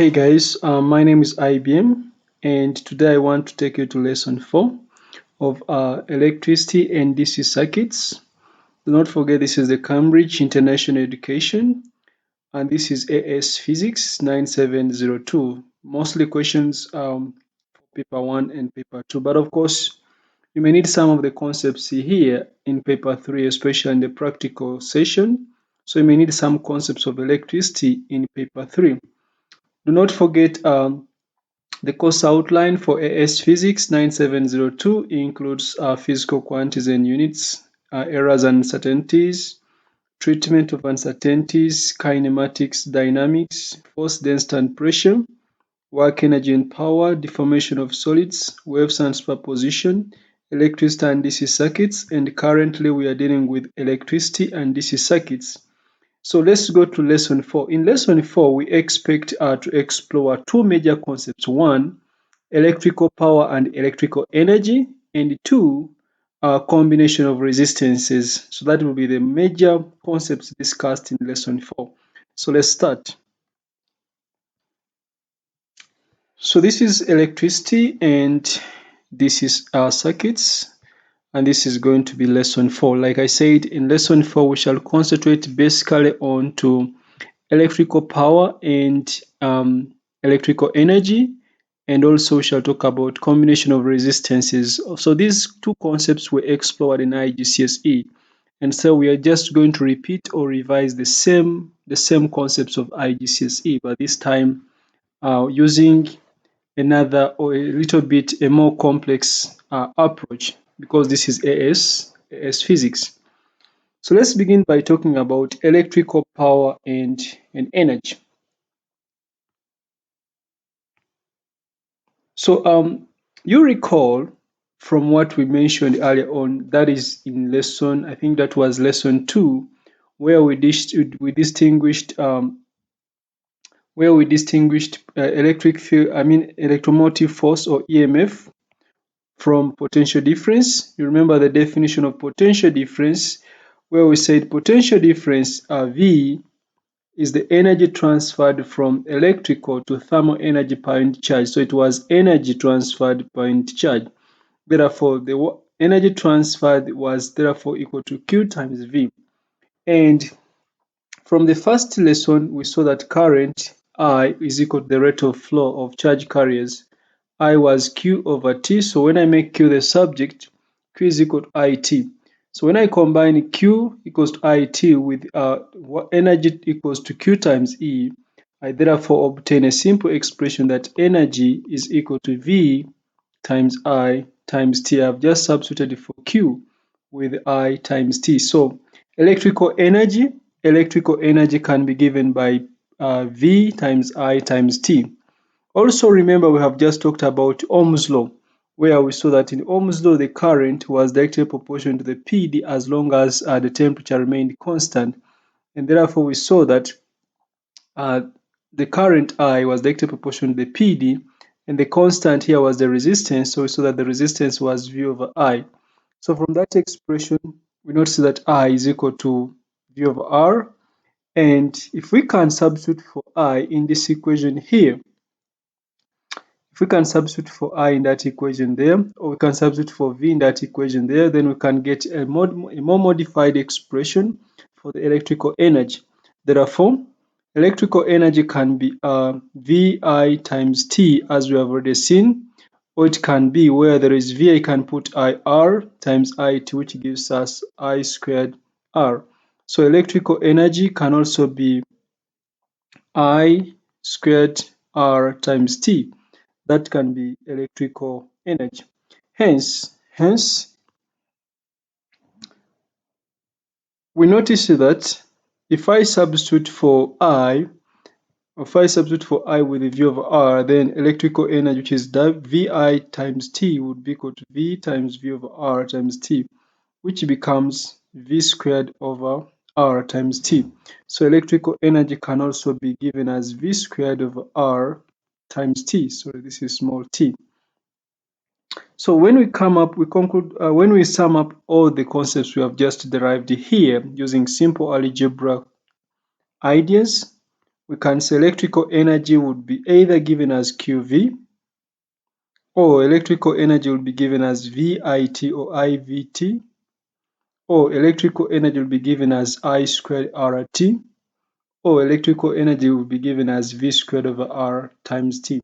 Hey guys, my name is IBM, and today I want to take you to lesson 4 of Electricity and DC Circuits. Do not forget this is the Cambridge International Education, and this is AS Physics 9702. Mostly questions for paper 1 and paper 2, but of course you may need some of the concepts here in paper 3, especially in the practical session. So you may need some concepts of electricity in paper 3. Do not forget the course outline for AS Physics 9702 includes physical quantities and units, errors and uncertainties, treatment of uncertainties, kinematics, dynamics, force, density and pressure, work energy and power, deformation of solids, waves and superposition, electricity and DC circuits, and currently we are dealing with electricity and DC circuits. So let's go to lesson 4. In lesson 4, we expect to explore two major concepts. One, electrical power and electrical energy, and two, combination of resistances. So that will be the major concepts discussed in lesson 4. So let's start. So this is electricity and this is our circuits, and this is going to be lesson 4. Like I said, in lesson 4 we shall concentrate basically on to electrical power and electrical energy, and also we shall talk about combination of resistances. So these two concepts were explored in GCSE, and so we are just going to repeat or revise the same concepts of GCSE, but this time using another or a little bit a more complex approach, because this is AS Physics. So let's begin by talking about electrical power and energy. So you recall from what we mentioned earlier on, that is in lesson, I think that was lesson 2, where we distinguished electric field, electromotive force or EMF from potential difference. You remember the definition of potential difference, where we said potential difference V is the energy transferred from electrical to thermal energy per unit charge. So it was energy transferred per unit charge. Therefore, the energy transferred was therefore equal to Q times V. And from the first lesson, we saw that current I is equal to the rate of flow of charge carriers. I was Q over T. So when I make Q the subject, Q is equal to IT. So when I combine Q equals to IT with energy equals to Q times E, I therefore obtain a simple expression that energy is equal to V times I times T. I've just substituted for Q with I times T. So electrical energy can be given by V times I times T. Also remember, we have just talked about Ohm's law, where we saw that in Ohm's law the current was directly proportional to the PD as long as the temperature remained constant, and therefore we saw that the current I was directly proportional to the PD, and the constant here was the resistance, so we saw that the resistance was V over I. So from that expression, we notice that I is equal to V over R, and if we can substitute for I in this equation here, if we can substitute for I in that equation there, or we can substitute for V in that equation there, then we can get a more modified expression for the electrical energy. Therefore, electrical energy can be VI times T, as we have already seen, or it can be where there is V, I can put IR times IT, which gives us I squared R. So electrical energy can also be I squared R times T. That can be electrical energy. Hence, we notice that if I substitute for I with V over R, then electrical energy, which is VI times T, would be equal to V times V over R times T, which becomes V squared over R times T. So electrical energy can also be given as V squared over R times T. So this is small t. So when we conclude, when we sum up all the concepts we have just derived here using simple algebra ideas, we can say electrical energy would be either given as QV, or electrical energy will be given as VIT or IVT, or electrical energy will be given as I squared RT, or electrical energy will be given as V squared over R times T.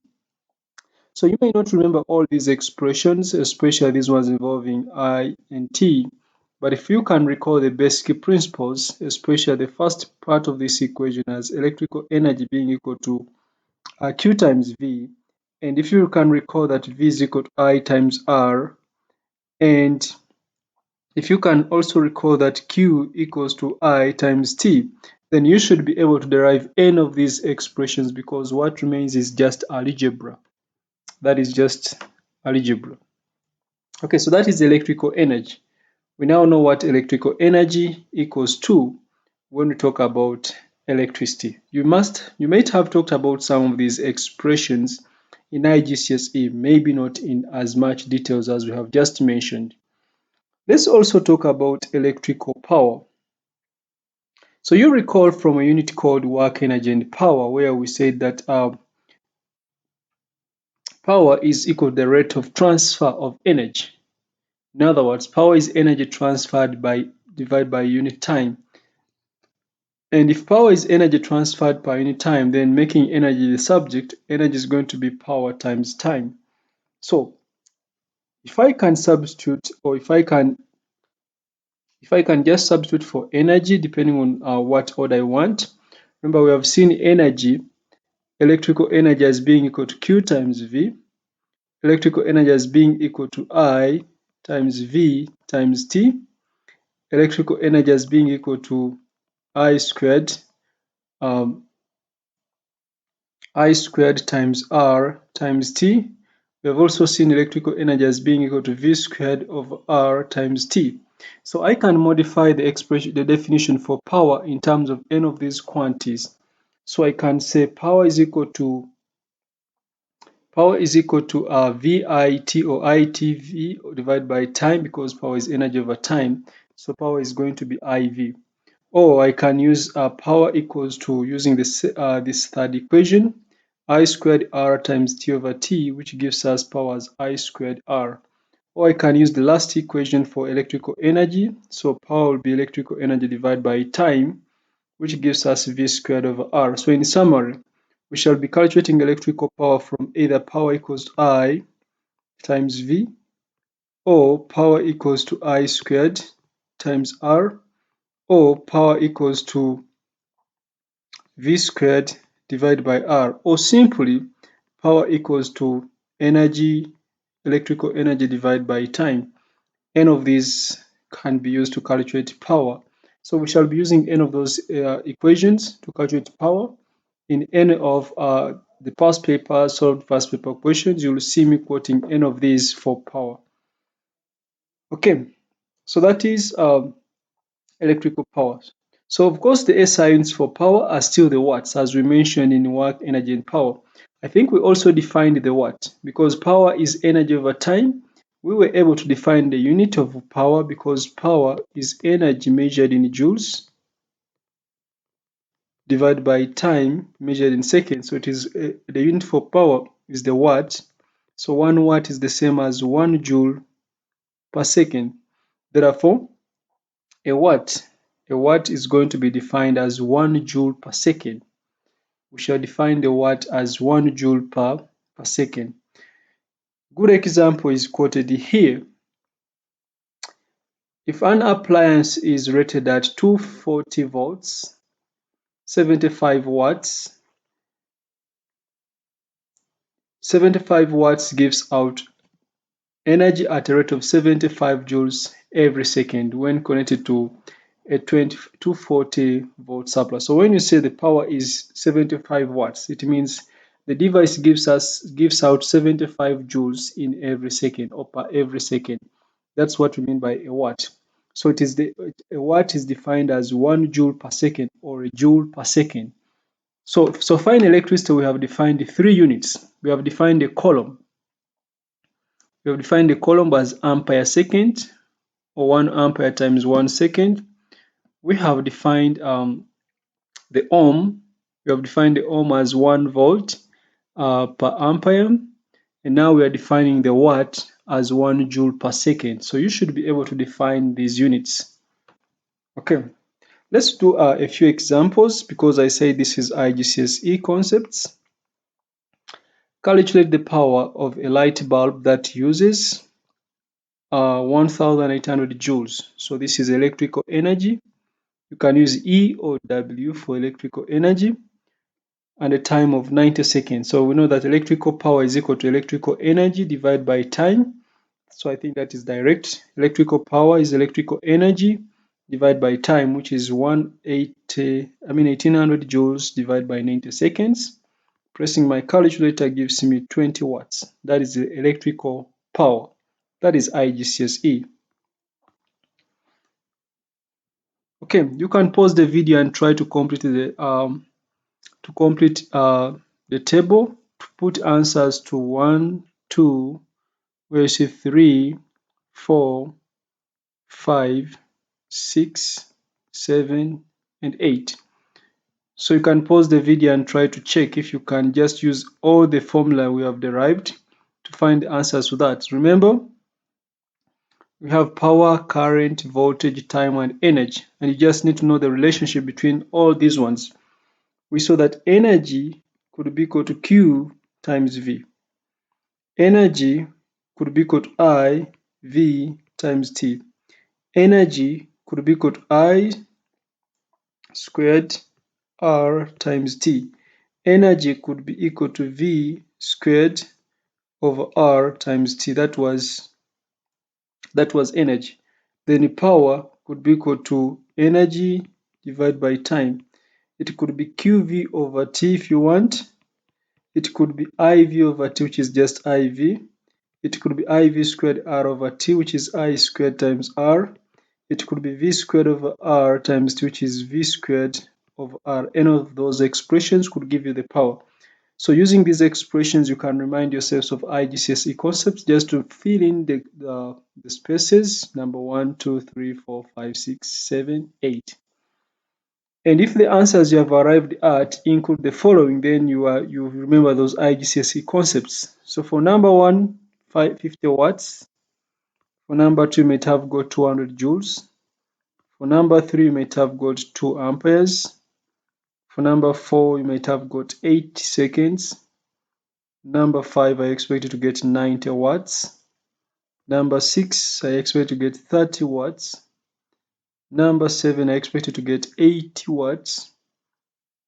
So you may not remember all these expressions, especially these ones involving I and T, but if you can recall the basic principles, especially the first part of this equation as electrical energy being equal to Q times V, and if you can recall that V is equal to I times R, and if you can also recall that Q equals to I times T, then you should be able to derive any of these expressions because what remains is just algebra. That is just algebra. Okay, so that is electrical energy. We now know what electrical energy equals to when we talk about electricity. You might have talked about some of these expressions in GCSE, maybe not in as much details as we have just mentioned. Let's also talk about electrical power. So you recall from a unit called work, energy, and power, where we said that power is equal to the rate of transfer of energy. In other words, power is energy transferred divided by unit time. And if power is energy transferred per unit time, then making energy the subject, energy is going to be power times time. So if I can substitute, or if I can just substitute for energy depending on what order I want. Remember, we have seen energy, electrical energy as being equal to Q times V, electrical energy as being equal to I times V times T, electrical energy as being equal to I squared times R times T. We have also seen electrical energy as being equal to V squared over R times T. So I can modify the expression, the definition for power in terms of any of these quantities. So I can say power is equal to VIT or ITV divided by time, because power is energy over time. So power is going to be IV. Or I can use power equals to, using this third equation, I squared R times T over T, which gives us power as I squared R. Or I can use the last equation for electrical energy. So power will be electrical energy divided by time, which gives us V squared over R. So in summary, we shall be calculating electrical power from either power equals to I times V, or power equals to I squared times R, or power equals to V squared divided by R, or simply power equals to electrical energy divided by time. Any of these can be used to calculate power. So we shall be using any of those equations to calculate power. In any of the past paper, solved past paper questions, you will see me quoting any of these for power. Okay, so that is electrical power. So of course the SI units for power are still the watts, as we mentioned in work, energy, and power. I think we also defined the watt because power is energy over time. We were able to define the unit of power because power is energy measured in joules divided by time measured in seconds. So it is the unit for power is the watt. So 1 watt is the same as 1 joule per second. Therefore, a watt is going to be defined as 1 joule per second. We shall define the watt as 1 joule per second. Good example is quoted here. If an appliance is rated at 240 volts, 75 watts, 75 watts gives out energy at a rate of 75 joules every second when connected to a 240 volt supply. So when you say the power is 75 watts, it means the device gives out 75 joules in every second, or per every second. That's what we mean by a watt. So a watt is defined as 1 joule per second, or a joule per second. So far in electricity, we have defined 3 units. We have defined a coulomb. We have defined the coulomb as ampere second, or 1 ampere times 1 second. We have defined the ohm. We have defined the ohm as 1 volt per ampere, and now we are defining the watt as 1 joule per second. So you should be able to define these units. Okay, let's do a few examples because I say this is GCSE concepts. Calculate the power of a light bulb that uses 1800 joules. So this is electrical energy. You can use E or W for electrical energy and a time of 90 seconds. So we know that electrical power is equal to electrical energy divided by time. So I think that is direct. Electrical power is electrical energy divided by time, which is 1800 joules divided by 90 seconds. Pressing my calculator gives me 20 watts. That is the electrical power. That is IGCSE. Okay, you can pause the video and try to complete the table to put answers to 1, 2, where you see 3, 4, 5, 6, 7, and 8. So you can pause the video and try to check if you can just use all the formula we have derived to find the answers to that. Remember, we have power, current, voltage, time, and energy, and you just need to know the relationship between all these ones. We saw that energy could be equal to Q times V. Energy could be equal to I, V times T. Energy could be equal to I squared R times T. Energy could be equal to V squared over R times T. That was energy. Then power could be equal to energy divided by time. It could be QV over T if you want. It could be IV over T, which is just IV. It could be IV squared R over T, which is I squared times R. It could be V squared over R times T, which is V squared over R. Any of those expressions could give you the power. So using these expressions, you can remind yourselves of IGCSE concepts just to fill in the spaces, number 1, 2, 3, 4, 5, 6, 7, 8. And if the answers you have arrived at include the following, then you remember those IGCSE concepts. So for number 1, 50 watts. For number 2, you might have got 200 joules. For number 3, you might have got 2 amperes. For number 4, you might have got 80 seconds. Number 5, I expect you to get 90 watts. Number 6, I expect to get 30 watts. Number 7, I expect you to get 80 watts.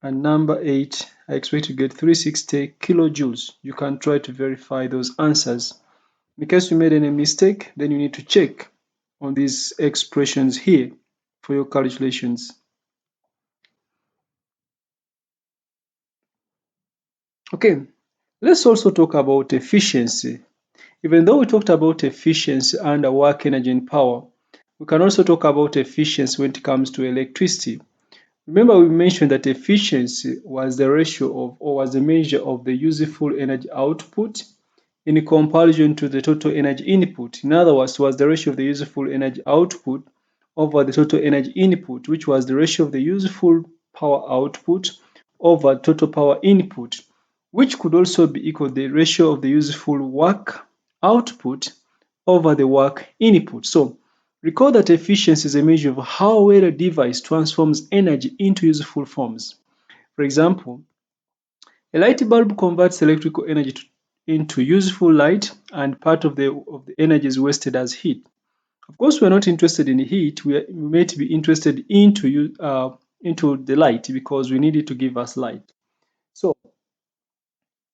And number 8, I expect to get 360 kilojoules. You can try to verify those answers. In case you made any mistake, then you need to check on these expressions here for your calculations. Okay, let's also talk about efficiency. Even though we talked about efficiency under work, energy, and power, we can also talk about efficiency when it comes to electricity. Remember, we mentioned that efficiency was the ratio of, or was the measure of the useful energy output in comparison to the total energy input. In other words, was the ratio of the useful energy output over the total energy input, which was the ratio of the useful power output over total power input, which could also be equal to the ratio of the useful work output over the work input. So recall that efficiency is a measure of how well a device transforms energy into useful forms. For example, a light bulb converts electrical energy into useful light, and part of the energy is wasted as heat. Of course, we're not interested in heat. We might be interested into the light because we need it to give us light. So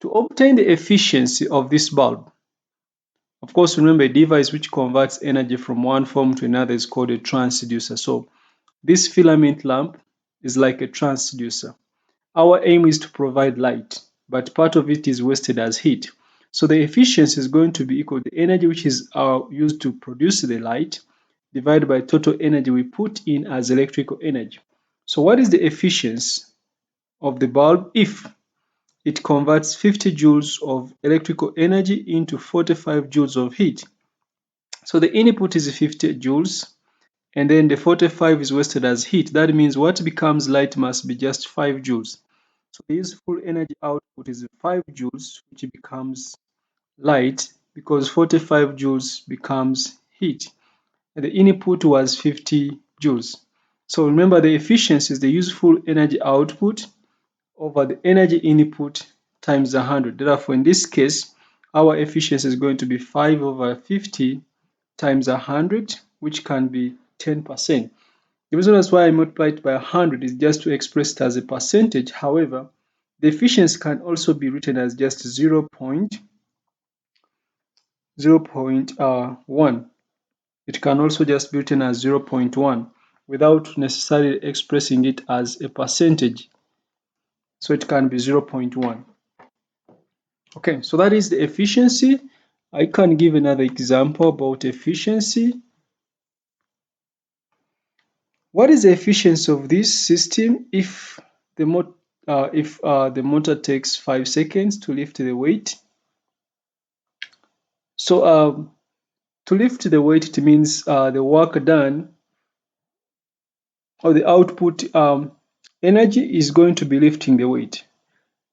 to obtain the efficiency of this bulb, of course, remember a device which converts energy from one form to another is called a transducer. So this filament lamp is like a transducer. Our aim is to provide light, but part of it is wasted as heat. So the efficiency is going to be equal to the energy which is used to produce the light divided by total energy we put in as electrical energy. So what is the efficiency of the bulb if it converts 50 joules of electrical energy into 45 joules of heat? So the input is 50 joules and then the 45 is wasted as heat. That means what becomes light must be just 5 joules. So the useful energy output is 5 joules, which becomes light because 45 joules becomes heat. And the input was 50 joules. So remember, the efficiency is the useful energy output over the energy input times 100. Therefore, in this case, our efficiency is going to be 5 over 50 times 100, which can be 10%. The reason that's why I multiplied by 100 is just to express it as a percentage. However, the efficiency can also be written as just 0.1. It can also just be written as 0.1 without necessarily expressing it as a percentage. So it can be 0.1. Okay, so that is the efficiency. I can give another example about efficiency. What is the efficiency of this system if the motor takes 5 seconds to lift the weight? So to lift the weight, it means the work done or the output energy is going to be lifting the weight,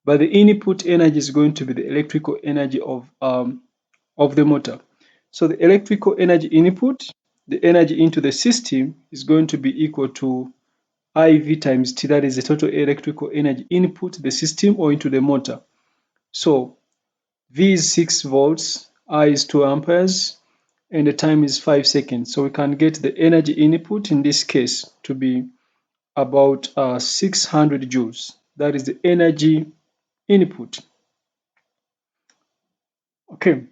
but the input energy is going to be the electrical energy of the motor. So the electrical energy input, the energy into the system, is going to be equal to IV times T, that is the total electrical energy input to the system or into the motor. So V is 6 volts, I is 2 amperes, and the time is 5 seconds. So we can get the energy input in this case to be about 600 joules. That is the energy input. Okay,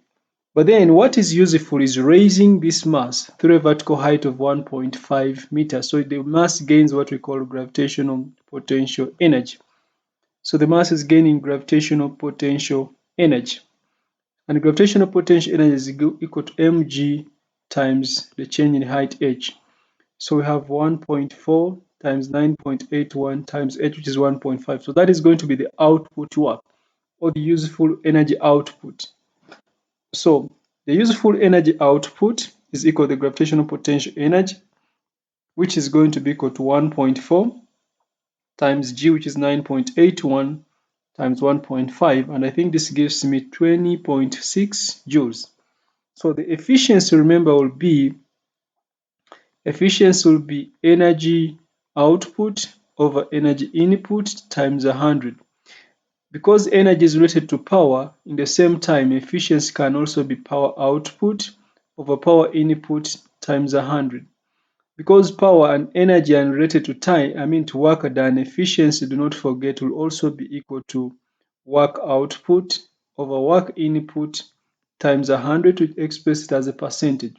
but then what is useful is raising this mass through a vertical height of 1.5 meters. So the mass gains what we call gravitational potential energy. So the mass is gaining gravitational potential energy. And gravitational potential energy is equal to mg times the change in height h. So we have 1.4 times 9.81 times h, which is 1.5. So that is going to be the output work or the useful energy output. So the useful energy output is equal to the gravitational potential energy, which is going to be equal to 1.4 times g, which is 9.81 times 1.5, and I think this gives me 20.6 joules. So the efficiency, remember, will be energy output over energy input times 100. Because energy is related to power, in the same time, efficiency can also be power output over power input times 100. Because power and energy are related to time, to work done, efficiency, do not forget, will also be equal to work output over work input times 100 to express it as a percentage.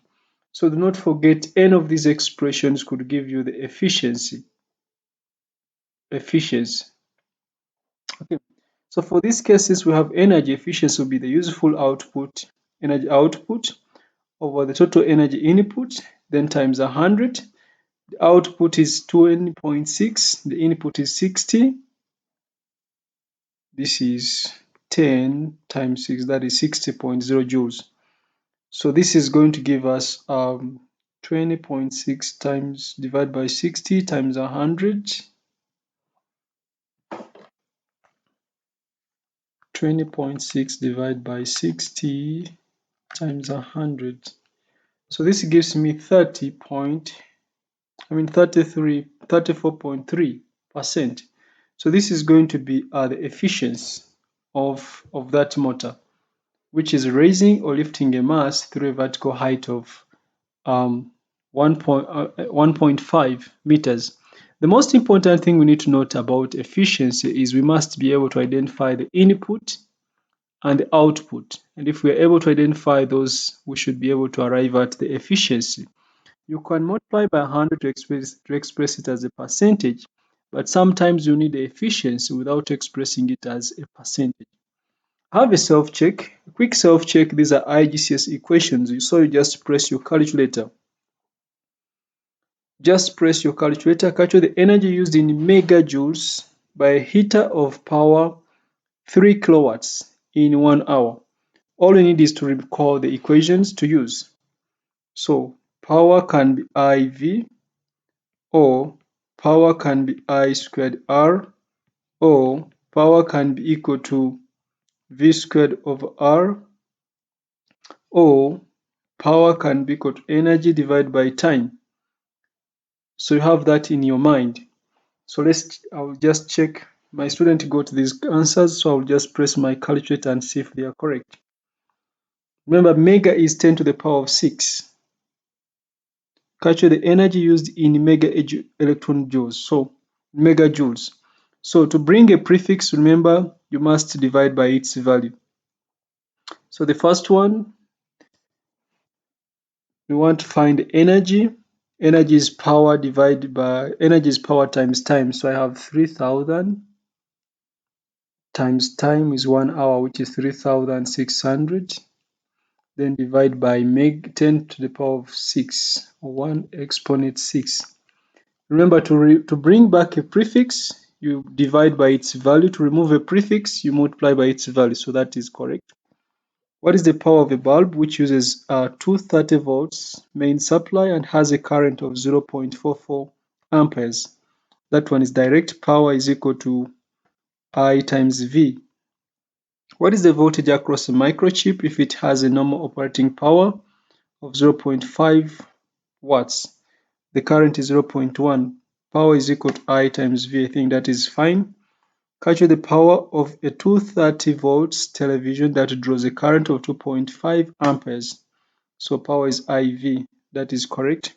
So do not forget, any of these expressions could give you the efficiency. Okay. So for these cases, we have energy efficiency will be the useful output, energy output over the total energy input, then times 100. The output is 20.6, the input is 60. This is 10 times 6, that is 60.0 joules. So this is going to give us 20.6 times divided by 60 times 100. 20.6 divided by 60 times 100. So this gives me 34.3%. So this is going to be the efficiency of that motor, which is raising or lifting a mass through a vertical height of 1.5 meters. The most important thing we need to note about efficiency is we must be able to identify the input and the output. And if we are able to identify those, we should be able to arrive at the efficiency. You can multiply by 100 to express it as a percentage, but sometimes you need the efficiency without expressing it as a percentage. Have a self-check, a quick self-check. These are GCSE equations. So you just press your calculator. Calculate the energy used in megajoules by a heater of power 3 kilowatts in 1 hour. All you need is to recall the equations to use. So power can be IV, or power can be I squared R, or power can be equal to V squared over R, or power can be equal to energy divided by time. So you have that in your mind. So I'll just check. My student got these answers, so I'll just press my calculator and see if they are correct. Remember, mega is 10 to the power of 6. Calculate the energy used in electron joules, so megajoules. So to bring a prefix, remember, you must divide by its value. So the first one, we want to find energy. Energy is power times time. So I have 3000 times time is 1 hour, which is 3600. Then divide by 10 to the power of 6, or 1 exponent 6. Remember, to bring back a prefix, you divide by its value. To remove a prefix, you multiply by its value. So that is correct. What is the power of a bulb which uses 230 volts main supply and has a current of 0.44 amperes? That one is direct. Power is equal to I times V. What is the voltage across a microchip if it has a normal operating power of 0.5 watts? The current is 0.1. Power is equal to I times V. I think that is fine. Calculate the power of a 230 volts television that draws a current of 2.5 amperes. So power is IV. That is correct.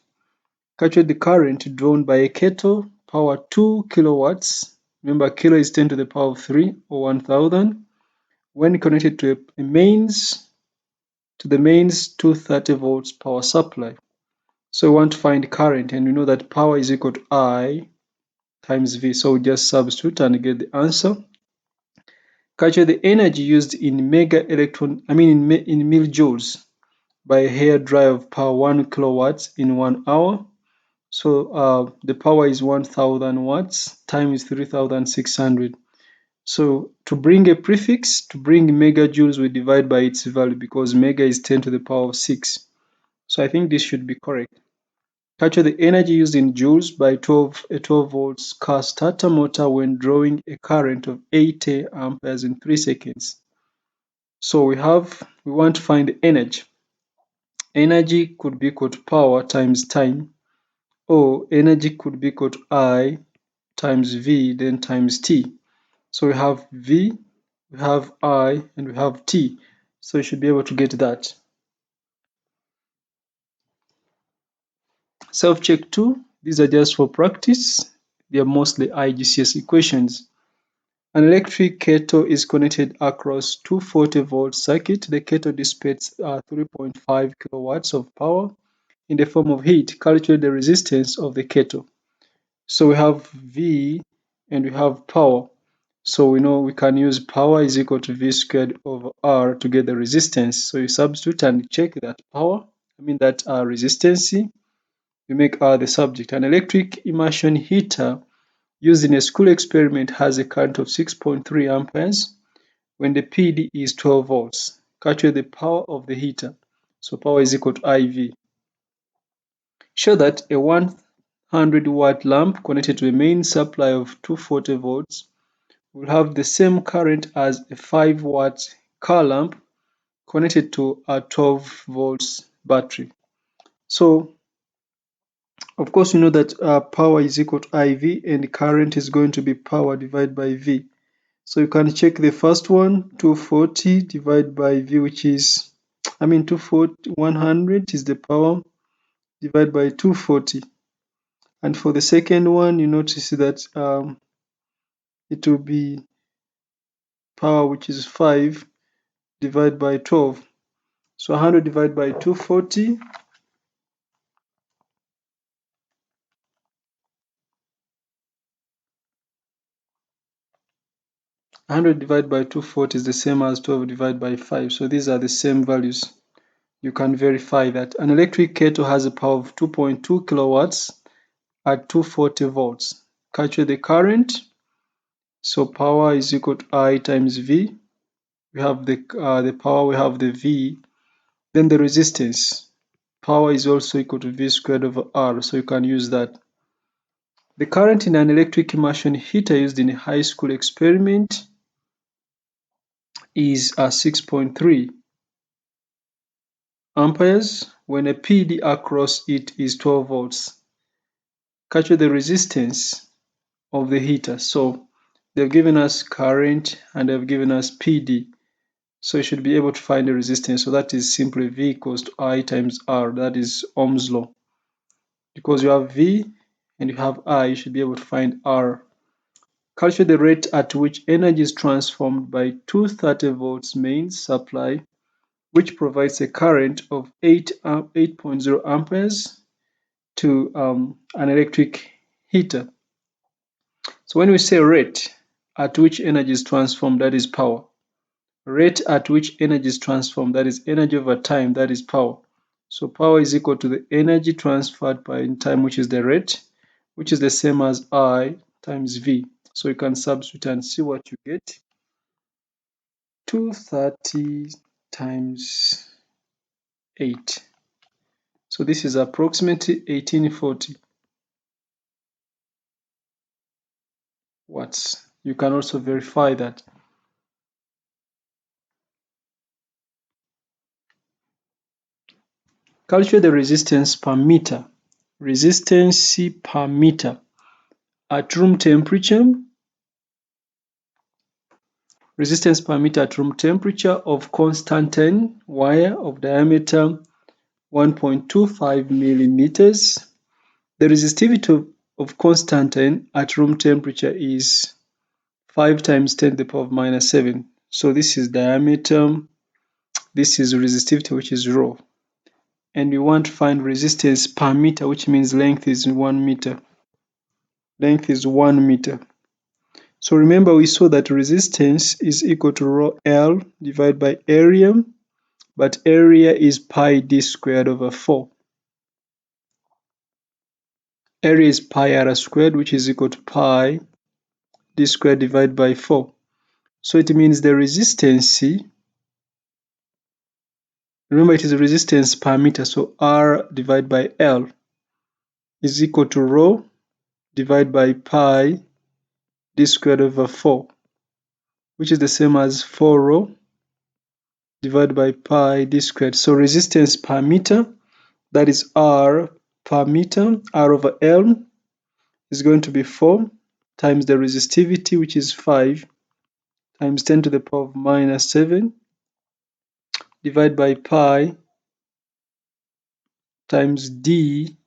Calculate the current drawn by a kettle. Power 2 kilowatts. Remember, kilo is 10 to the power of 3, or 1000. When connected to the mains 230 volts power supply. So we want to find current, and we know that power is equal to I times V. So we just substitute and get the answer. Calculate the energy used in in milljoules by a hair dryer of power 1 kilowatts in 1 hour. So the power is 1000 watts, time is 3600. So to bring a prefix, to bring megajoules, we divide by its value because mega is 10 to the power of 6. So I think this should be correct. Calculate the energy used in joules by a 12 volts car starter motor when drawing a current of 80 amperes in 3 seconds. So we want to find energy. Energy could be equal to power times time, or energy could be equal to I times V, then times T. So we have V, we have I, and we have T. So you should be able to get that. Self-check 2, these are just for practice. They are mostly GCSE questions. An electric kettle is connected across 240 volt circuit. The kettle dissipates 3.5 kilowatts of power in the form of heat. Calculate the resistance of the kettle. So we have V and we have power. So we know we can use power is equal to V squared over R to get the resistance. So you substitute and check that power, resistance. We make R the subject. An electric immersion heater used in a school experiment has a current of 6.3 amperes when the PD is 12 volts. Calculate the power of the heater. So power is equal to IV. Show that a 100-watt lamp connected to a main supply of 240 volts will have the same current as a 5-watt car lamp connected to a 12 volts battery. So of course, you know that power is equal to IV and current is going to be power divided by V. So you can check the first one, 240 divided by V, which is, 100 is the power divided by 240. And for the second one, you notice that it will be power, which is 5 divided by 12. So 100 divided by 240. 100 divided by 240 is the same as 12 divided by 5. So these are the same values. You can verify that. An electric kettle has a power of 2.2 kilowatts at 240 volts. Calculate the current. So power is equal to I times V. We have the power, we have the V. Then the resistance. Power is also equal to V squared over R. So you can use that. The current in an electric immersion heater used in a high school experiment is 6.3 amperes when a PD across it is 12 volts. Calculate the resistance of the heater. So they've given us current and they've given us PD. So you should be able to find the resistance. So that is simply V equals to I times R. That is Ohm's law. Because you have V and you have I, you should be able to find R. Calculate the rate at which energy is transformed by 230 volts mains supply, which provides a current of 8.0 amperes to an electric heater. So when we say rate at which energy is transformed, that is power. Rate at which energy is transformed, that is energy over time, that is power. So power is equal to the energy transferred by time, which is the rate, which is the same as I times V. So you can substitute and see what you get. 230 times 8. So this is approximately 1840 watts. You can also verify that. Calculate the resistance per meter. Resistance per meter at room temperature. Resistance per meter at room temperature of constantan wire of diameter 1.25 millimeters. The resistivity of constantan at room temperature is 5 times 10 to the power of minus 7. So this is diameter, this is resistivity, which is rho. And we want to find resistance per meter, which means length is 1 meter. Length is 1 meter. So remember we saw that resistance is equal to rho L divided by area, but area is pi d squared over 4. Area is pi r squared, which is equal to pi d squared divided by 4. So it means the resistance, remember it is the resistance per meter, so R divided by L is equal to rho divided by pi d squared over 4, which is the same as 4 rho divided by pi d squared. So resistance per meter, that is R per meter, R over L is going to be 4 times the resistivity, which is 5, times 10 to the power of minus 7, divided by pi times d.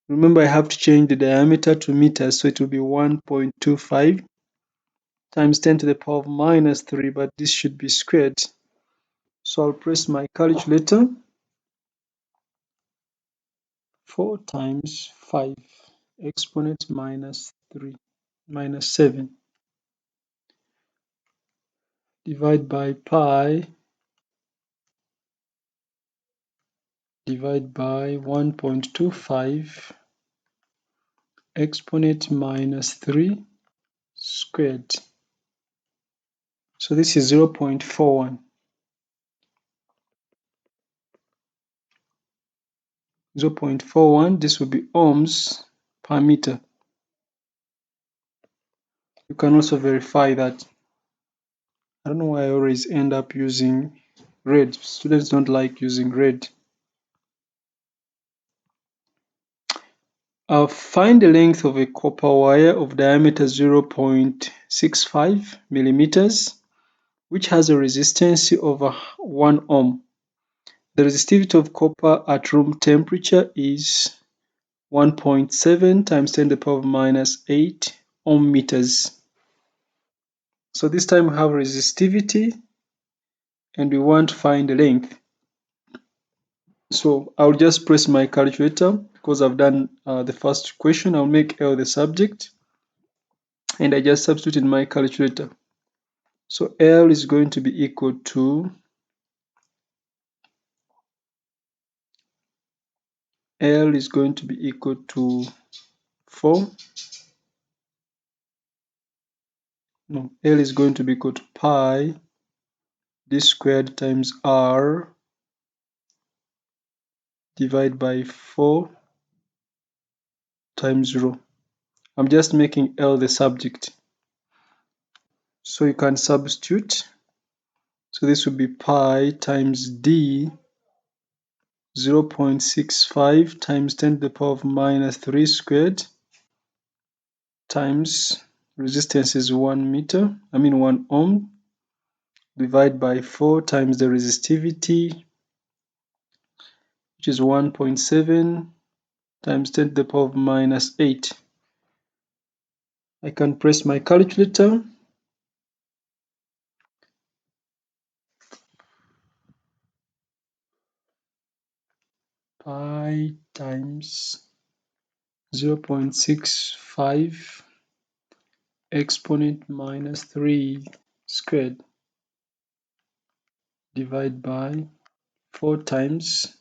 Remember, I have to change the diameter to meters, so it will be 1.25 times 10 to the power of minus 3, but this should be squared. So I'll press my calculator. 4 times 5 exponent minus 3 minus 7 divide by pi divide by 1.25 exponent minus 3 squared. So this is 0.41. 0.41, this will be ohms per meter. You can also verify that. I don't know why I always end up using red. Students don't like using red. Find the length of a copper wire of diameter 0.65 millimeters, which has a resistance of 1 ohm. The resistivity of copper at room temperature is 1.7 times 10 to the power of minus 8 ohm meters. So this time we have resistivity and we want to find the length. So I'll just press my calculator because I've done the first question. I'll make L the subject and I just substitute in my calculator. So L is going to be equal to 4. No, L is going to be equal to pi d squared times R divided by 4 times rho. I'm just making L the subject. So you can substitute So this would be pi times d 0.65 times 10 to the power of minus 3 squared times resistance is 1 ohm, divide by 4 times the resistivity, which is 1.7 times 10 to the power of minus 8. I can press my calculator. Pi times 0.65 exponent minus 3 squared divided by 4 times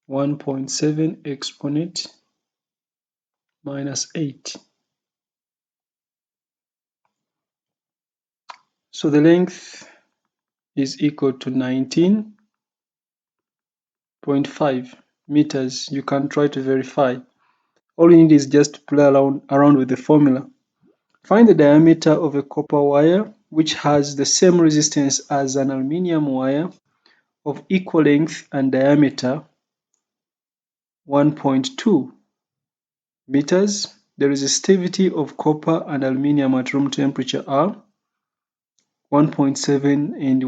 1.7 exponent minus 8. So the length is equal to 19.5 meters. You can try to verify. All you need is just to play around with the formula. Find the diameter of a copper wire which has the same resistance as an aluminium wire of equal length and diameter 1.2 meters. The resistivity of copper and aluminium at room temperature are 1.7 and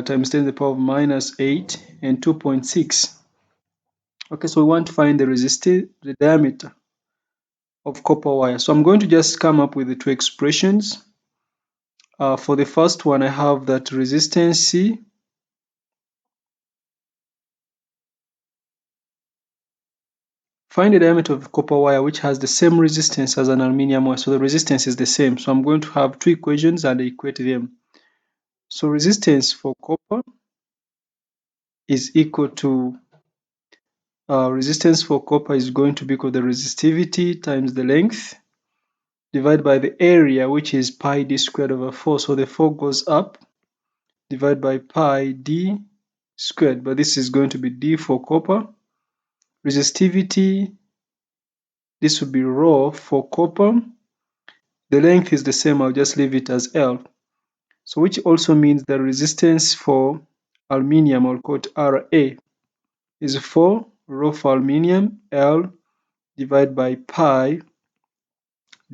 times 10 to the power of minus 8 and 2.6. Okay, so we want to find the diameter of copper wire. So I'm going to just come up with the two expressions. For the first one, I have that resistance C find the diameter of copper wire which has the same resistance as an aluminium wire. So the resistance is the same. So I'm going to have two equations and equate them. So resistance for copper is equal to resistance for copper is going to be equal to the resistivity times the length divided by the area, which is pi d squared over 4. So the 4 goes up, divided by pi d squared, but this is going to be d for copper. Resistivity, this would be rho for copper. The length is the same, I'll just leave it as L. So which also means the resistance for aluminium, I'll call it Ra, is 4 rho for aluminium, L divided by pi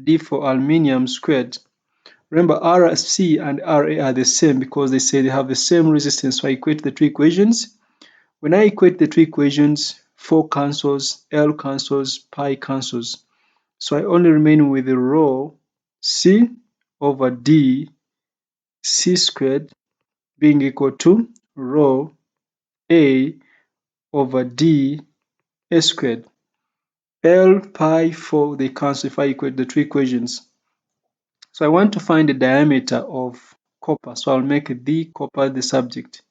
d for aluminium squared. Remember, Rc and Ra are the same because they say they have the same resistance. So I equate the two equations. When I equate the two equations, 4 cancels, L cancels, pi cancels. So I only remain with the rho C over d C squared being equal to rho A over d A squared. L, pi, 4, they cancel if I equate the two equations. So I want to find the diameter of copper. So I'll make the copper the subject.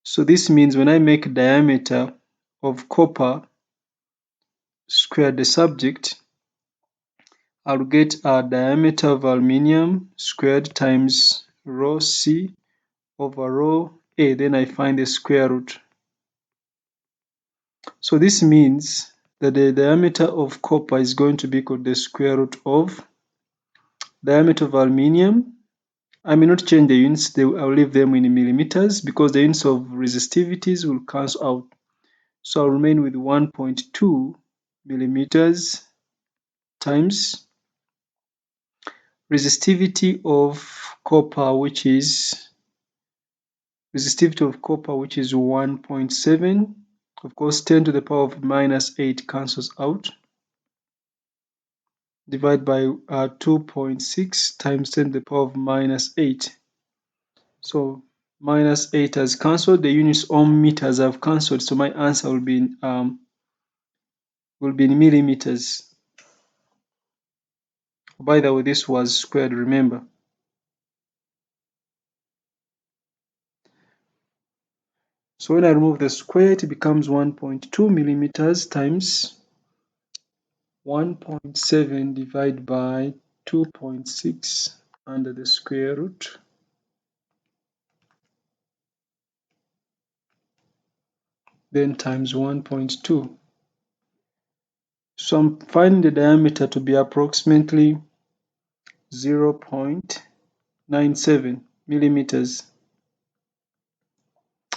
So this means when I make diameter of copper square the subject, I'll get a diameter of aluminium squared times rho C over rho A. Then I find the square root. So this means that the diameter of copper is going to be equal to the square root of diameter of aluminium. I may not change the units, I'll leave them in millimeters because the units of resistivities will cancel out. So I'll remain with 1.2 millimeters times resistivity of copper, which is 1.7. Of course, 10 to the power of minus 8 cancels out. Divide by 2.6 times 10 to the power of minus 8. So minus 8 has cancelled, the units ohm meters have cancelled, so my answer will be in millimeters. By the way, this was squared, remember. So when I remove the square, it becomes 1.2 millimeters times 1.7 divided by 2.6 under the square root. Then times 1.2. So I'm finding the diameter to be approximately 0.97 millimeters.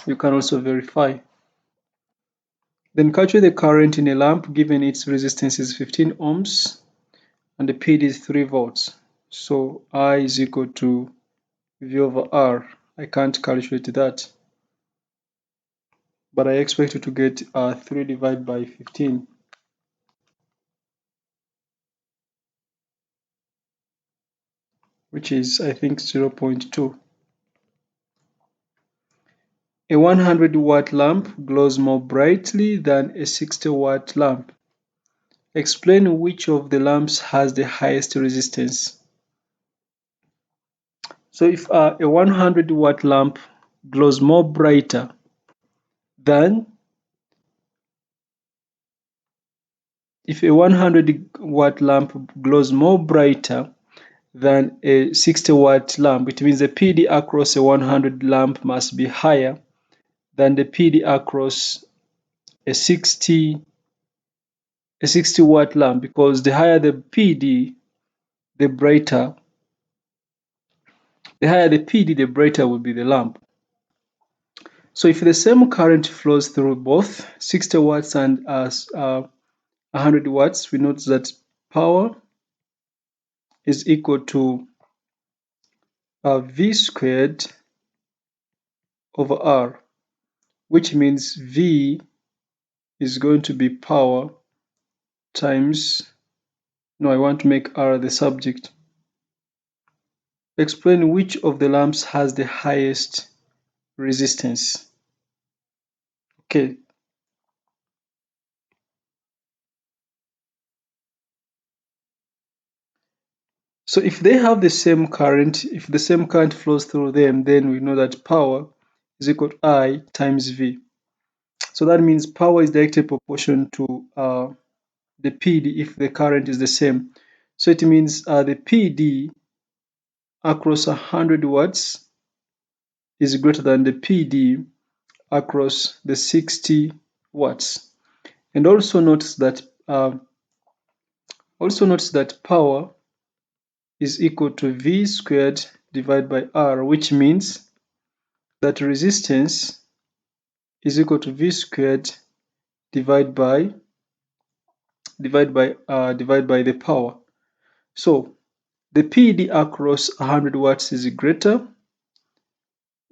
You can also verify. Then calculate the current in a lamp given its resistance is 15 ohms and the PD is 3 volts. So I is equal to V over R. I can't calculate that, but I expect you to get 3 divided by 15, which is, I think, 0.2. A 100-watt lamp glows more brightly than a 60-watt lamp. Explain which of the lamps has the highest resistance. So if a 100-watt lamp glows more brighter than if a 100-watt lamp glows more brighter than a 60-watt lamp, it means the PD across a 100 lamp must be higher than the PD across a 60-watt lamp, because the higher the PD, the brighter the brighter will be the lamp. So if the same current flows through both 60 watts and 100 watts, we note that power is equal to V squared over R, which means V is going to be power times, no, I want to make R the subject. Explain which of the lamps has the highest resistance. Okay. So if they have the same current, if the same current flows through them, then we know that power is equal to I times V. So that means power is directly proportional to the PD if the current is the same. So it means the PD across 100 watts is greater than the PD across the 60 watts. And also notice that power is equal to V squared divided by R, which means that resistance is equal to V squared divided by the power. So the PD across 100 watts is greater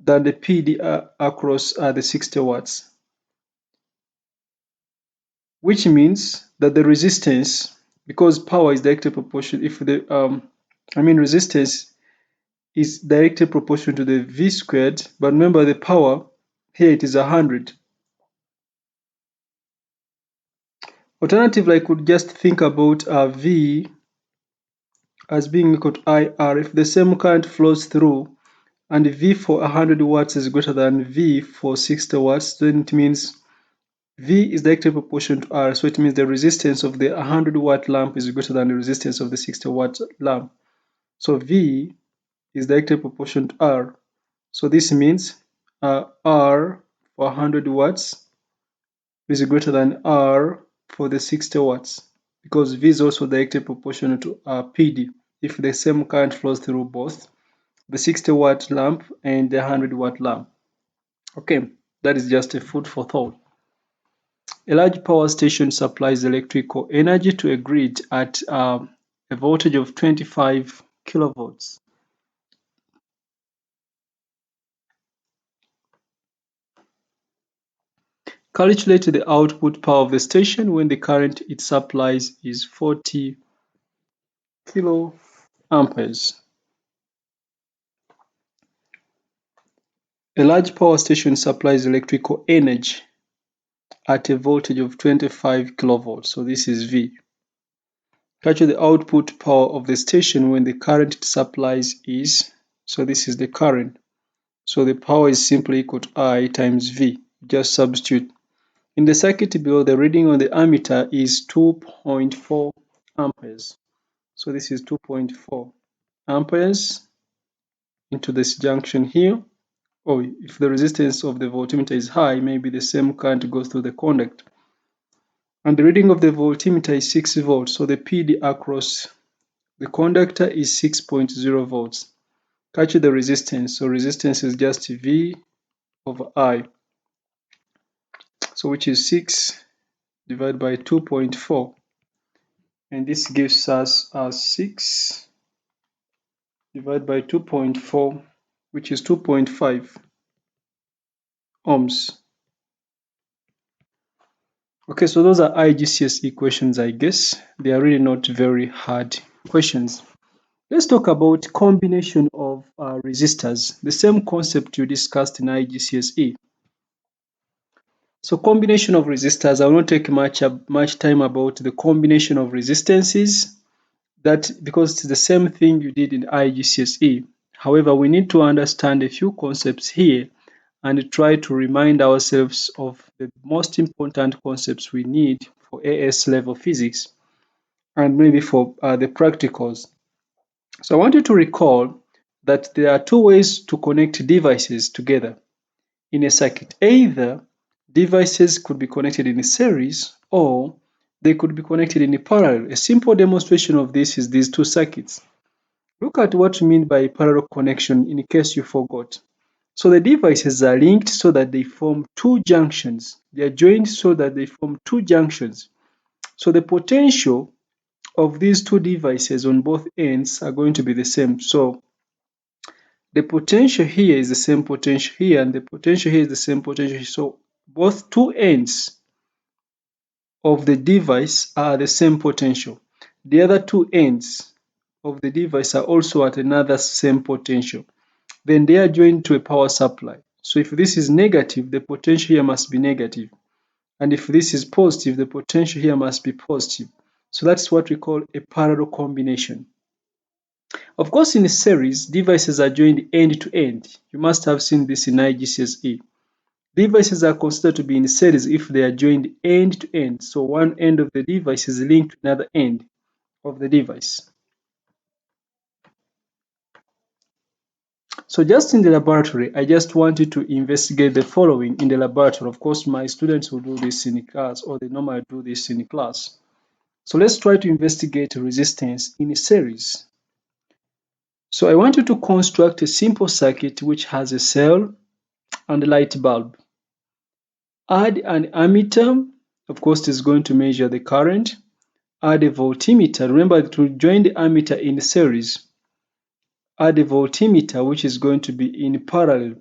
than the PD across the 60 watts, which means that the resistance, because power is directly proportional, if the resistance is directly proportional to the V squared, but remember the power here, it is 100. Alternatively, I could just think about V as being equal to IR. If the same current flows through and V for 100 watts is greater than V for 60 watts, then it means V is directly proportional to R. So it means the resistance of the 100-watt lamp is greater than the resistance of the 60-watt lamp. So V is directly proportional to R. So this means R for 100 watts is greater than R for the 60 watts, because V is also directly proportional to PD if the same current flows through both the 60-watt lamp and the 100-watt lamp. Okay, that is just a food for thought. A large power station supplies electrical energy to a grid at a voltage of 25 kilovolts. Calculate the output power of the station when the current it supplies is 40 kiloamperes. A large power station supplies electrical energy at a voltage of 25 kilovolts. So this is V. Calculate the output power of the station when the current it supplies is, so this is the current. So the power is simply equal to I times V. Just substitute. In the circuit below, the reading on the ammeter is 2.4 amperes. So this is 2.4 amperes into this junction here. Or if the resistance of the voltmeter is high, maybe the same current goes through the conductor. And the reading of the voltmeter is 6 volts. So the PD across the conductor is 6.0 volts. Calculate the resistance. So resistance is just V over I. So which is 6 divided by 2.4. And this gives us 6 divided by 2.4, which is 2.5 ohms. Okay, so those are IGCSE questions, I guess. They are really not very hard questions. Let's talk about combination of resistors, the same concept you discussed in IGCSE. So combination of resistors, I will not take much time about the combination of resistances, that because it's the same thing you did in IGCSE. However, we need to understand a few concepts here and try to remind ourselves of the most important concepts we need for AS level physics and maybe for the practicals. So I want you to recall that there are two ways to connect devices together in a circuit. Either devices could be connected in a series or they could be connected in a parallel. A simple demonstration of this is these two circuits. Look at what we mean by parallel connection in case you forgot. So the devices are linked so that they form two junctions. They are joined so that they form two junctions. So the potential of these two devices on both ends are going to be the same. So the potential here is the same potential here, and the potential here is the same potential here. So both two ends of the device are the same potential. The other two ends of the device are also at another same potential. Then they are joined to a power supply. So if this is negative, the potential here must be negative. And if this is positive, the potential here must be positive. So that's what we call a parallel combination. Of course, in a series, devices are joined end to end. You must have seen this in IGCSE. Devices are considered to be in series if they are joined end to end. So one end of the device is linked to another end of the device. So just in the laboratory, I just want you to investigate the following in the laboratory. Of course, my students will do this in class, or they normally do this in class. So let's try to investigate resistance in a series. So I want you to construct a simple circuit which has a cell and a light bulb. Add an ammeter, of course, it is going to measure the current. Add a voltmeter. Remember to join the ammeter in series. Add a voltmeter, which is going to be in parallel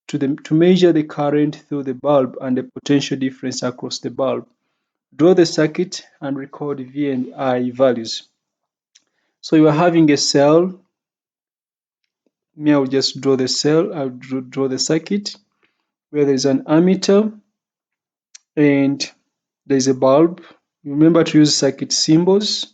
to measure the current through the bulb and the potential difference across the bulb. Draw the circuit and record V and I values. So you are having a cell. Me, I will just draw the cell. I'll draw the circuit where there is an ammeter and there is a bulb. Remember to use circuit symbols.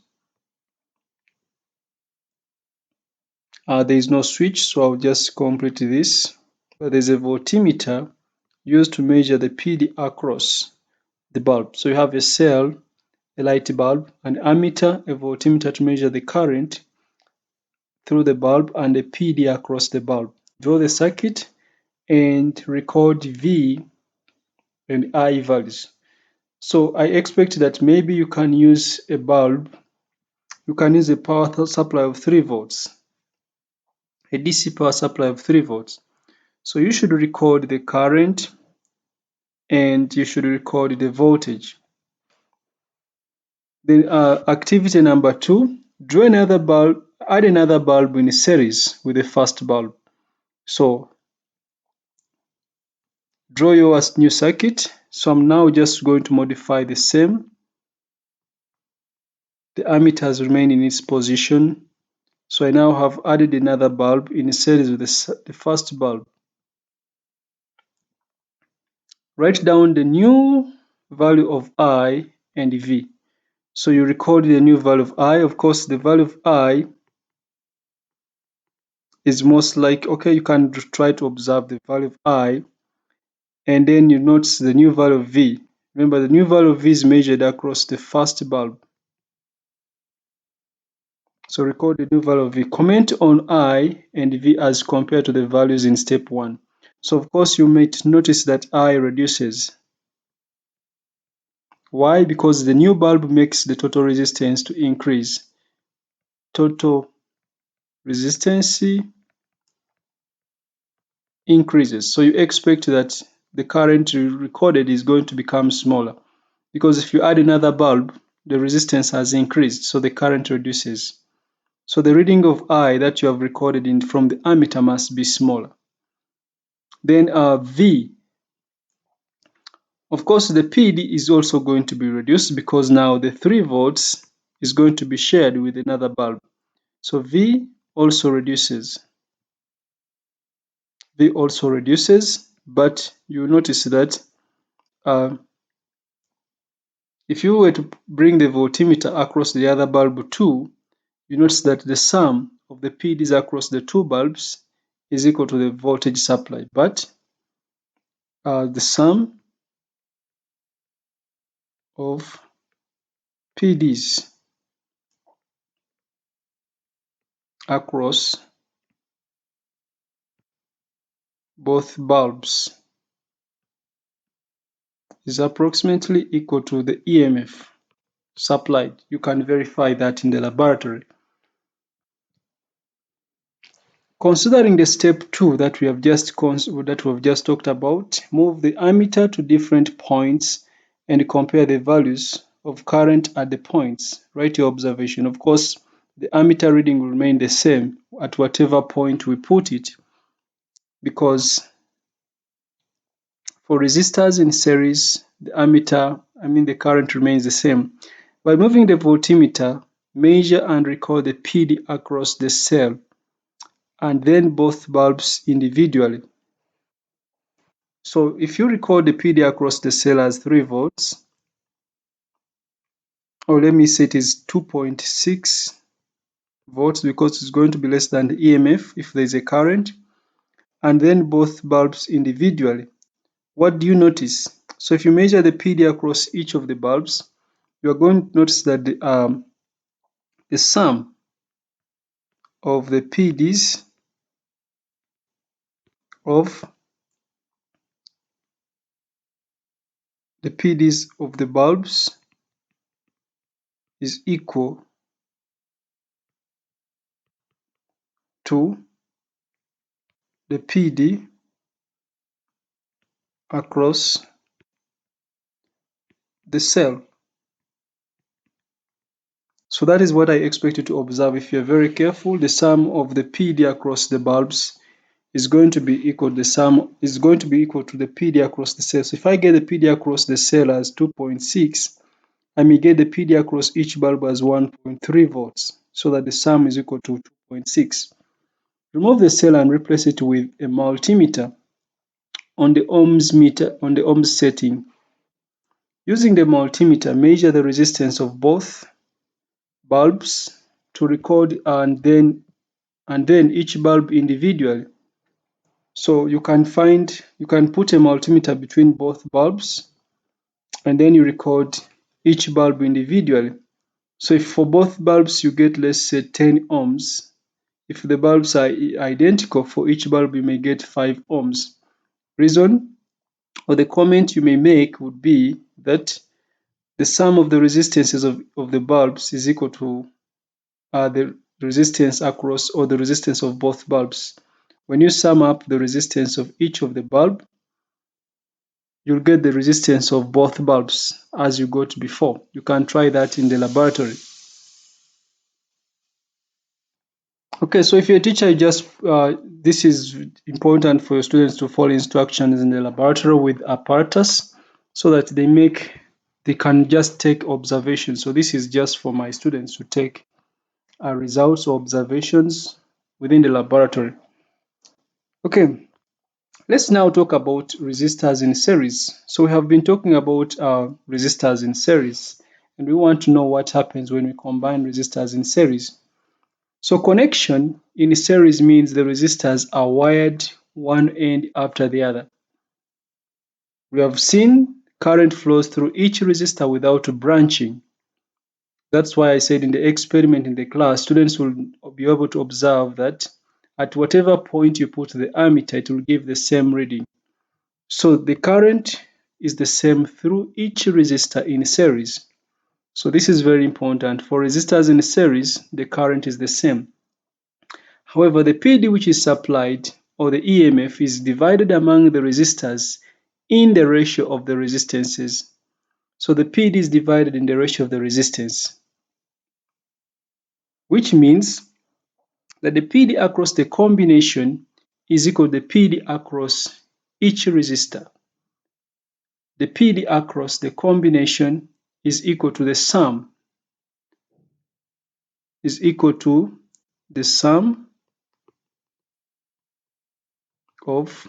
There is no switch, so I'll just complete this. But there's a voltmeter used to measure the PD across the bulb. So you have a cell, a light bulb, an ammeter, a voltmeter to measure the current through the bulb, and a PD across the bulb. Draw the circuit and record V and I values. So I expect that maybe you can use a bulb, you can use a power supply of 3 volts, a DC power supply of 3 volts. So you should record the current and you should record the voltage. Then activity number 2, draw another bulb, add another bulb in a series with the first bulb. So draw your new circuit. So I'm now just going to modify the same. The ammeter has remained in its position. So I now have added another bulb in a series with the first bulb. Write down the new value of I and V. So you record the new value of I. Of course, the value of I is most like, okay, you can try to observe the value of I, and then you notice the new value of V. Remember, the new value of V is measured across the first bulb. So record the new value of V. Comment on I and V as compared to the values in step 1. So of course, you might notice that I reduces. Why? Because the new bulb makes the total resistance to increase. Total resistance increases. So you expect that the current recorded is going to become smaller, because if you add another bulb, the resistance has increased, so the current reduces. So the reading of I that you have recorded from the ammeter must be smaller. Then V, of course, the PD is also going to be reduced because now the 3 volts is going to be shared with another bulb. So V also reduces. V also reduces, but you notice that uh, if you were to bring the voltmeter across the other bulb too, you notice that the sum of the PDs across the 2 bulbs is equal to the voltage supply, but the sum of PDs across both bulbs is approximately equal to the EMF supplied. You can verify that in the laboratory. Considering the step 2 that we have just talked about, move the ammeter to different points and compare the values of current at the points. Write your observation. Of course, the ammeter reading will remain the same at whatever point we put it, because for resistors in series, the current remains the same. By moving the voltmeter, measure and record the PD across the cell and then both bulbs individually. So if you record the PD across the cell as 3 volts, or let me say it is 2.6 volts because it's going to be less than the EMF if there is a current, and then both bulbs individually, what do you notice? So if you measure the PD across each of the bulbs, you are going to notice that the sum of the PDs of the bulbs is equal to the PD across the cell. So that is what I expect you to observe. If you're very careful, the sum of the PD across the bulbs is going to be equal to the PD across the cell. So if I get the PD across the cell as 2.6, I may get the PD across each bulb as 1.3 volts, so that the sum is equal to 2.6. Remove the cell and replace it with a multimeter on the ohms setting. Using the multimeter, measure the resistance of both bulbs to record and then each bulb individually. So you can put a multimeter between both bulbs and then you record each bulb individually. So if for both bulbs you get, let's say, 10 ohms, if the bulbs are identical, for each bulb you may get 5 ohms. Reason or the comment you may make would be that the sum of the resistances of the bulbs is equal to the resistance across, or the resistance of both bulbs. When you sum up the resistance of each of the bulb, you'll get the resistance of both bulbs as you got before. You can try that in the laboratory. Okay, so if you're a teacher, this is important for your students to follow instructions in the laboratory with apparatus so that they can just take observations. So this is just for my students to take results or observations within the laboratory. Okay, let's now talk about resistors in series. So we have been talking about resistors in series, and we want to know what happens when we combine resistors in series. So connection in series means the resistors are wired one end after the other. We have seen current flows through each resistor without branching. That's why I said in the experiment in the class, students will be able to observe that at whatever point you put the ammeter, it will give the same reading. So the current is the same through each resistor in series. So this is very important. For resistors in series, the current is the same. However, the PD which is supplied, or the EMF, is divided among the resistors in the ratio of the resistances. So the PD is divided in the ratio of the resistance, which means that the PD across the combination is equal to the PD across each resistor. The PD across the combination is equal to the sum of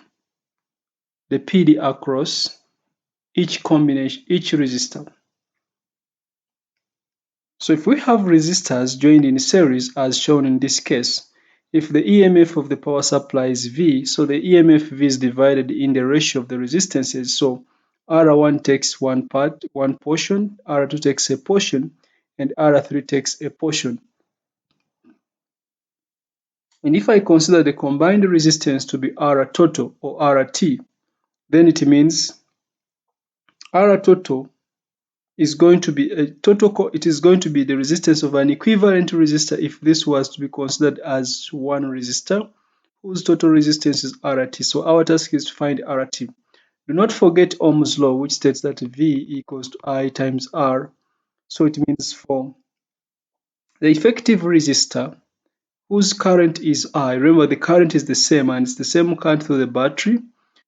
the PD across each resistor. So if we have resistors joined in series as shown in this case, if the EMF of the power supply is V, so the EMF V is divided in the ratio of the resistances. So R1 takes one portion, R2 takes a portion, and R3 takes a portion. And if I consider the combined resistance to be R total or RT, then it means R total is going to be it is going to be the resistance of an equivalent resistor if this was to be considered as one resistor whose total resistance is RT. So our task is to find RT. Do not forget Ohm's law, which states that V equals to I times R. So it means for the effective resistor whose current is I, remember the current is the same and it's the same current through the battery.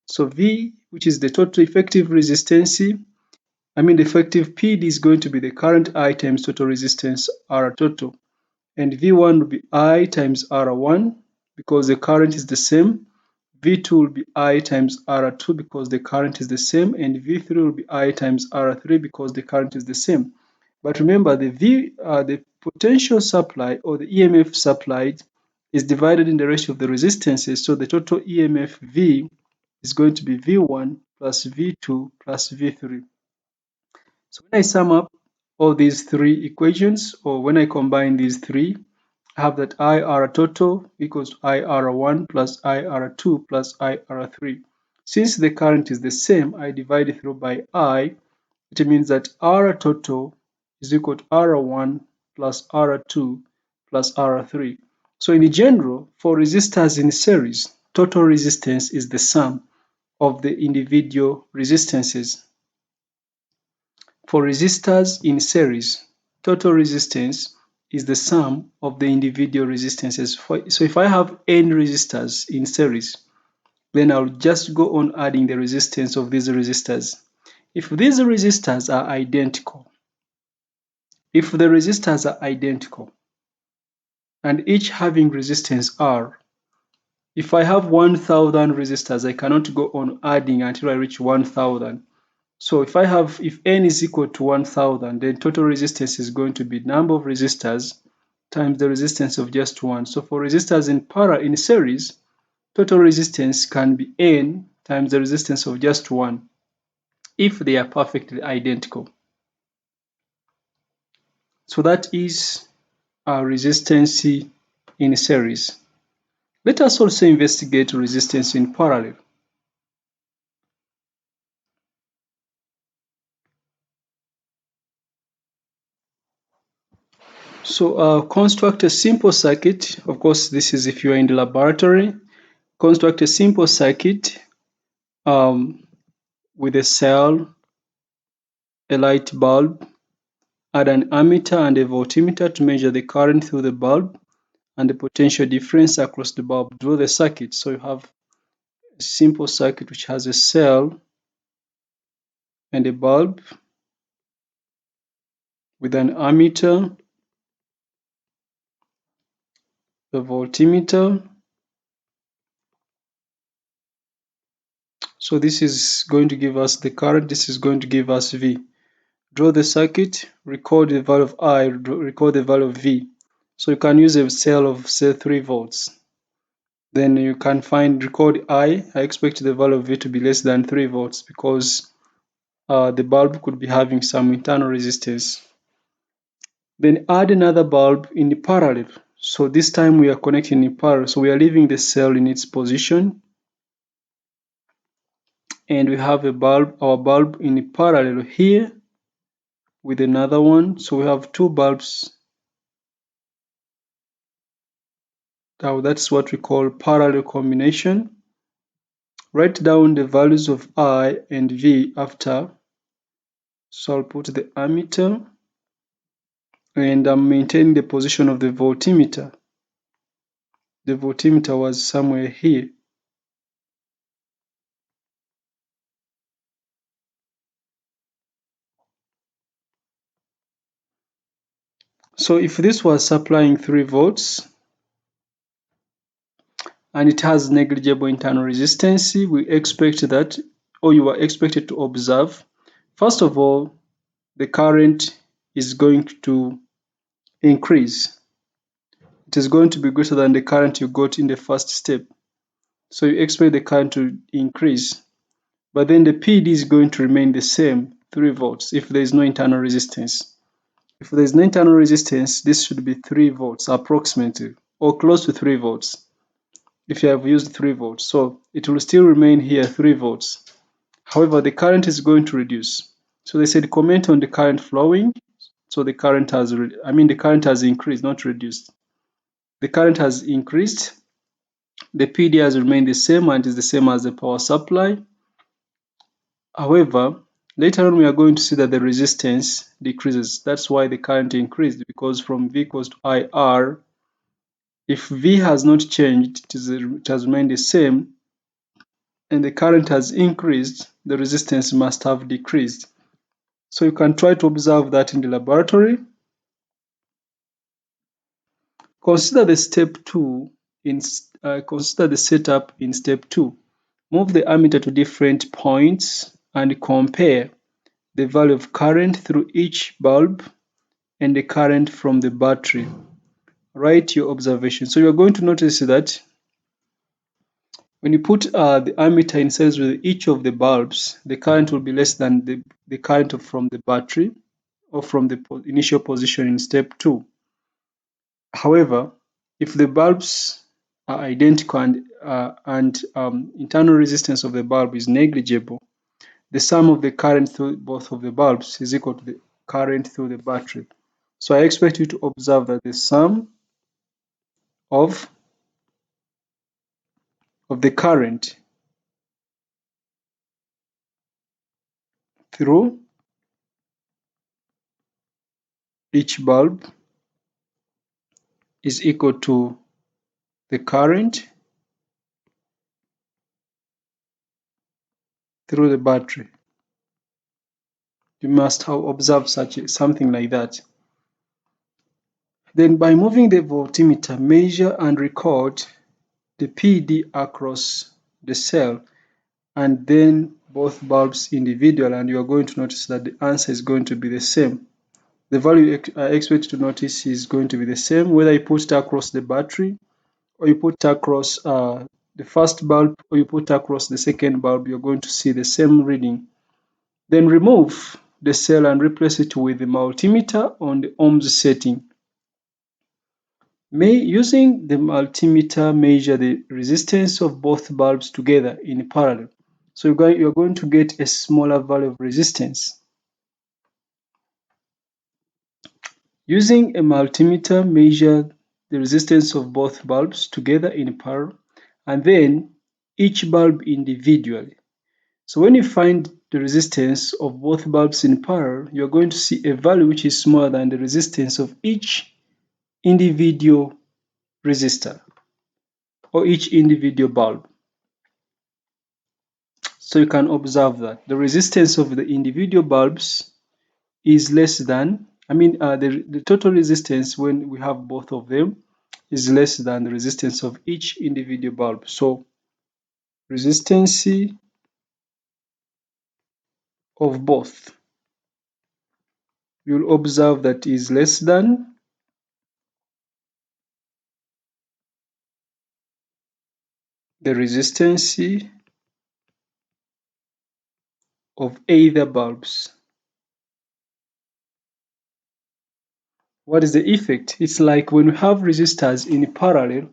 So V, which is the total effective resistance, the effective PD is going to be the current I times total resistance R total. And V1 will be I times R1 because the current is the same. V2 will be I times R2 because the current is the same. And V3 will be I times R3 because the current is the same. But remember, the potential supply or the EMF supplied is divided in the ratio of the resistances. So the total EMF V is going to be V1 plus V2 plus V3. So when I sum up all these three equations, or when I combine these three, I have that IR total equals IR1 plus IR2 plus IR3. Since the current is the same, I divide it through by I. It means that R total is equal to R1 plus R2 plus R3. So in general, for resistors in series, total resistance is the sum of the individual resistances. For resistors in series, total resistance is the sum of the individual resistances. So if I have n resistors in series, then I'll just go on adding the resistance of these resistors. If these resistors are identical, and each having resistance R, if I have 1,000 resistors, I cannot go on adding until I reach 1,000. So if n is equal to 1,000, then total resistance is going to be number of resistors times the resistance of just one. So for resistors in series, total resistance can be n times the resistance of just one if they are perfectly identical. So that is our resistance in series. Let us also investigate resistance in parallel. So construct a simple circuit. Of course, this is if you are in the laboratory. Construct a simple circuit with a cell, a light bulb, add an ammeter and a voltmeter to measure the current through the bulb and the potential difference across the bulb. Draw the circuit. So you have a simple circuit which has a cell and a bulb with an ammeter, a voltmeter. So this is going to give us the current, this is going to give us V. Draw the circuit, record the value of I, record the value of V. So you can use a cell of say 3 volts. Then you can record I expect the value of V to be less than 3 volts because the bulb could be having some internal resistance. Then add another bulb in the parallel. So this time we are connecting in parallel. So we are leaving the cell in its position. And we have our bulb in parallel here with another one. So we have two bulbs. Now that's what we call parallel combination. Write down the values of I and V after. So I'll put the ammeter and I'm maintaining the position of the voltmeter. The voltmeter was somewhere here. So if this was supplying 3 volts and it has negligible internal resistance, we expect that, or you are expected to observe, first of all, the current is going to increase. It is going to be greater than the current you got in the first step. So you expect the current to increase, but then the PD is going to remain the same, 3 volts, if there is no internal resistance. If there is no internal resistance, this should be 3 volts approximately, or close to 3 volts if you have used 3 volts. So it will still remain here 3 volts. However, the current is going to reduce. So they said comment on the current flowing. So the current has, the current has increased, not reduced. The current has increased. The PD has remained the same and is the same as the power supply. However, later on we are going to see that the resistance decreases. That's why the current increased, because from V equals to IR, if V has not changed, it has remained the same, and the current has increased, the resistance must have decreased. So you can try to observe that in the laboratory. Consider the setup in step 2. Move the ammeter to different points and compare the value of current through each bulb and the current from the battery. Write your observation. So you're going to notice that when you put the ammeter in series with each of the bulbs, the current will be less than the current from the battery or from the initial position in step 2. However, if the bulbs are identical and internal resistance of the bulb is negligible, the sum of the current through both of the bulbs is equal to the current through the battery. So I expect you to observe that the sum of the current through each bulb is equal to the current through the battery. You must have observed something like that. Then by moving the voltmeter, measure and record the PD across the cell and then both bulbs individual, and you are going to notice that the answer is going to be the same. The value I expect to notice is going to be the same whether you put it across the battery or you put it across the first bulb or you put it across the second bulb. You're going to see the same reading. Then remove the cell and replace it with the multimeter on the ohms setting. Using the multimeter, measure the resistance of both bulbs together in parallel. So you're going to get a smaller value of resistance. Using a multimeter, measure the resistance of both bulbs together in parallel and then each bulb individually. So when you find the resistance of both bulbs in parallel, you're going to see a value which is smaller than the resistance of each individual resistor or each individual bulb. So you can observe that the resistance of the individual bulbs is less than, the total resistance when we have both of them is less than the resistance of each individual bulb. So resistance of both, you'll observe that is less than the resistance of either bulbs. What is the effect? It's like when we have resistors in parallel,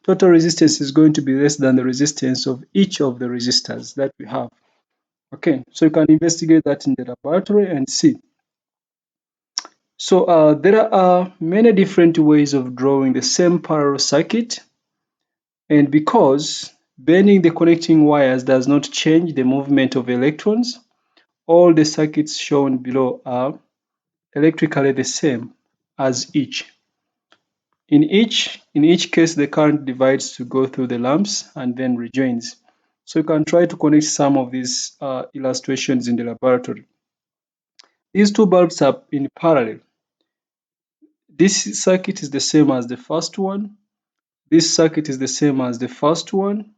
total resistance is going to be less than the resistance of each of the resistors that we have. Okay, so you can investigate that in the laboratory and see. So there are many different ways of drawing the same parallel circuit, and because Bending the connecting wires does not change the movement of electrons. All the circuits shown below are electrically the same as each. In each case, the current divides to go through the lamps and then rejoins. So you can try to connect some of these illustrations in the laboratory. These two bulbs are in parallel. This circuit is the same as the first one. This circuit is the same as the first one.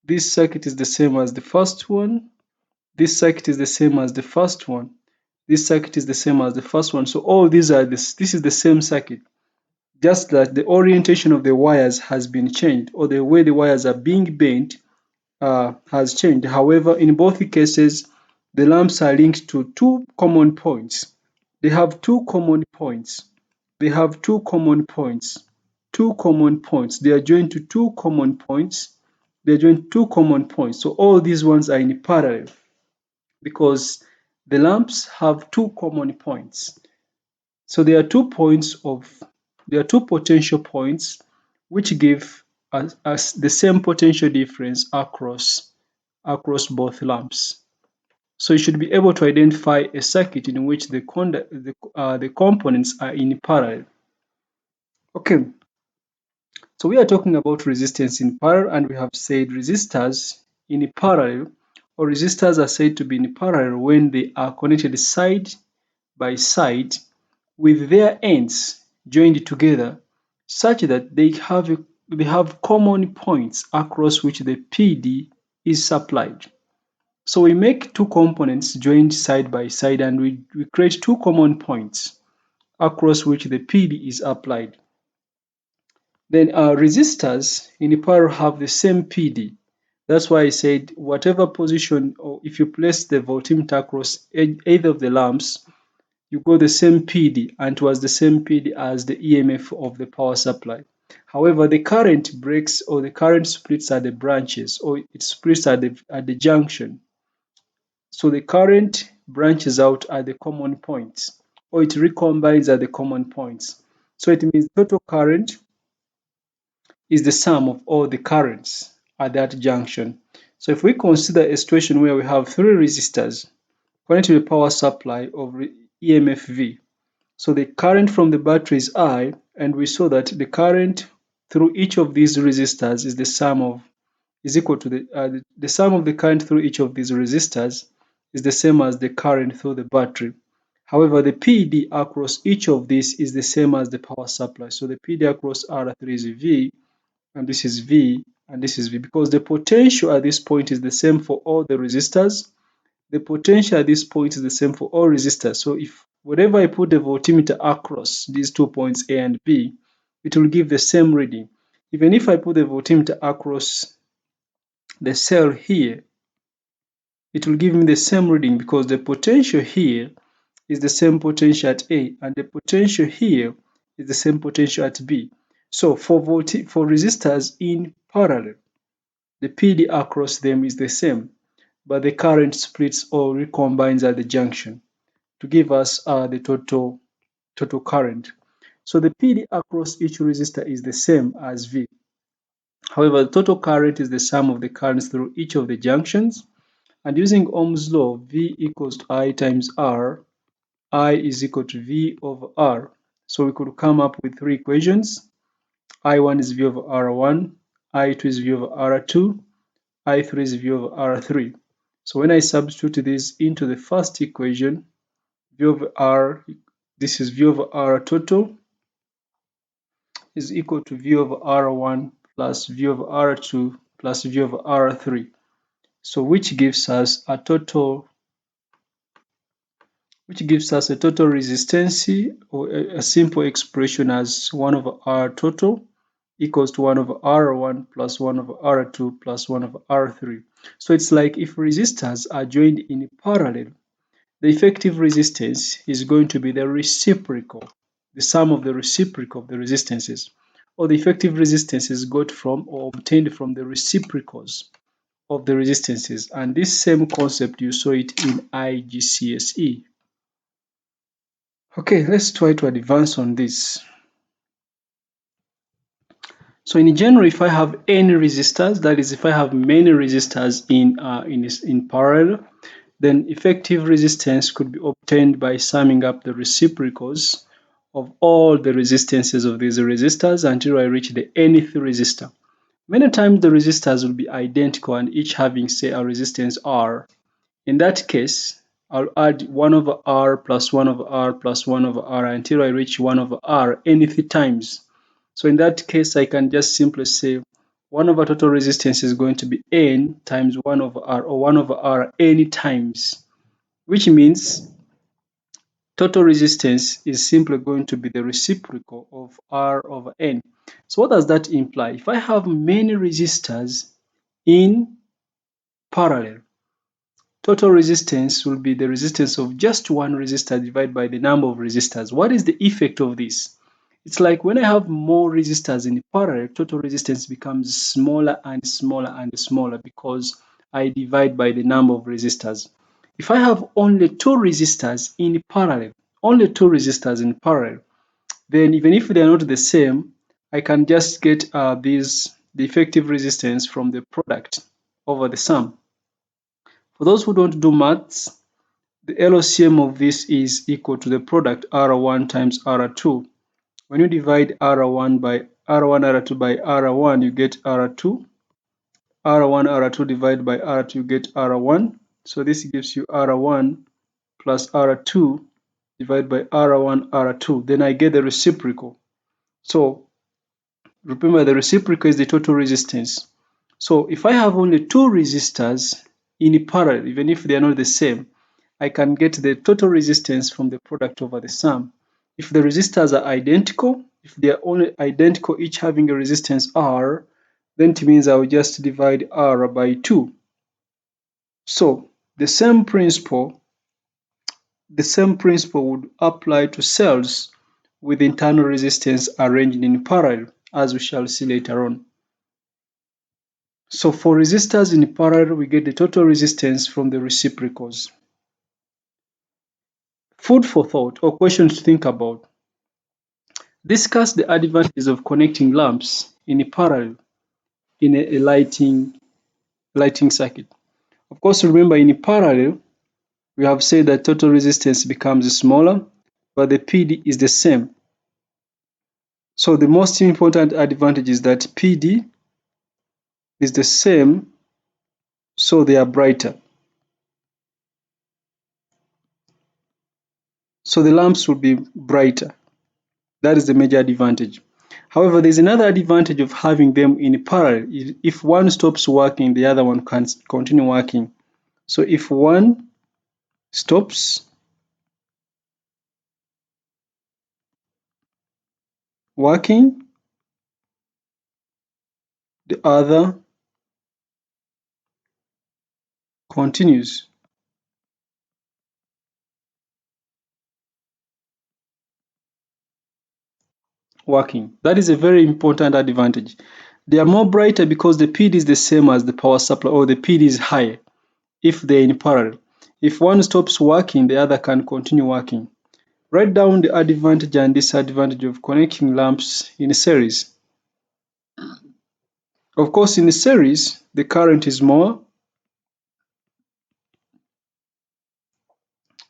This circuit is the same as the first one. This circuit is the same as the first one. This circuit is the same as the first one. So all these are this is the same circuit. Just that the orientation of the wires has been changed, or the way the wires are being bent has changed. However, in both cases, the lamps are linked to two common points. They have two common points. They have two common points. Two common points. They are joined to two common points. They are joined to two common points. So all these ones are in parallel because the lamps have two common points. So there are 2 points of there are two potential points which give us the same potential difference across both lamps. So you should be able to identify a circuit in which the components are in parallel. Okay, so we are talking about resistance in parallel, and we have said resistors in parallel, or resistors are said to be in parallel when they are connected side by side with their ends joined together such that they have common points across which the PD is supplied. So we make two components joined side by side, and we create two common points across which the PD is applied. Then our resistors in parallel have the same PD. That's why I said whatever position, or if you place the voltmeter across either of the lamps, you got the same PD, and it was the same PD as the EMF of the power supply. However, the current breaks, or the current splits at the branches, or it splits at the junction. So the current branches out at the common points, or it recombines at the common points. So it means total current is the sum of all the currents at that junction. So if we consider a situation where we have three resistors connected to the power supply of EMF V, so the current from the battery is I, and we saw that the current through each of these resistors is equal to the sum of the current through each of these resistors is the same as the current through the battery. However, the PD across each of these is the same as the power supply. So the PD across R3 is V, and this is V, and this is V, because the potential at this point is the same for all the resistors. The potential at this point is the same for all resistors. So if whatever I put the voltmeter across these 2 points A and B, it will give the same reading. Even if I put the voltmeter across the cell here, it will give me the same reading because the potential here is the same potential at A, and the potential here is the same potential at B. So for resistors in parallel, the PD across them is the same, but the current splits or recombines at the junction to give us the total current. So the PD across each resistor is the same as V. However, the total current is the sum of the currents through each of the junctions. And using Ohm's law, V equals to I times R, I is equal to V over R. So we could come up with three equations. I1 is V over R1, I2 is V over R2, I3 is V over R3. So when I substitute this into the first equation, V over R, this is V over R total, is equal to V over R1 plus V over R2 plus V over R3. So which gives us a total resistance, or a simple expression as 1 over R total equals to 1 over R1 plus 1 over R2 plus 1 over R3. So it's like if resistors are joined in parallel, the effective resistance is going to be the reciprocal, the sum of the reciprocal of the resistances, or the effective resistance is got from or obtained from the reciprocals of the resistances. And this same concept, you saw it in GCSE. Okay, let's try to advance on this. So in general, if I have any resistors, that is, if I have many resistors in parallel, then effective resistance could be obtained by summing up the reciprocals of all the resistances of these resistors until I reach the nth resistor. Many times the resistors will be identical and each having, say, a resistance R. In that case, I'll add 1 over R plus 1 over R plus 1 over R until I reach 1 over R nth times. So in that case, I can just simply say 1 over total resistance is going to be N times 1 over R, or 1 over R N times, which means total resistance is simply going to be the reciprocal of R over N. So what does that imply? If I have many resistors in parallel, total resistance will be the resistance of just one resistor divided by the number of resistors. What is the effect of this? It's like when I have more resistors in parallel, total resistance becomes smaller and smaller and smaller because I divide by the number of resistors. If I have only two resistors in parallel, then even if they are not the same, I can just get the effective resistance from the product over the sum. For those who don't do maths, the LCM of this is equal to the product R1 times R2. When you divide R1 by R1 R2 by R1, you get R2. R1 R2 divided by R2, you get R1. So this gives you R1 plus R2 divided by R1 R2. Then I get the reciprocal. So remember, the reciprocal is the total resistance. So if I have only two resistors in parallel, even if they are not the same, I can get the total resistance from the product over the sum. If the resistors are identical, if they are only identical, each having a resistance R, then it means I will just divide R by 2. So the same principle would apply to cells with internal resistance arranged in parallel, as we shall see later on. So for resistors in parallel, we get the total resistance from the reciprocals. Food for thought, or questions to think about. Discuss the advantages of connecting lamps in parallel in a lighting circuit. Of course, remember, in parallel, we have said that total resistance becomes smaller, but the PD is the same. So the most important advantage is that PD is the same, so they are brighter. So the lamps will be brighter. That is the major advantage. However, there's another advantage of having them in parallel. If one stops working, the other one can continue working. So if one stops working, the other continues working. That is a very important advantage. They are more brighter because the PD is the same as the power supply, or the PD is higher if they're in parallel. If one stops working, the other can continue working. Write down the advantage and disadvantage of connecting lamps in series. Of course, in series, the current is more,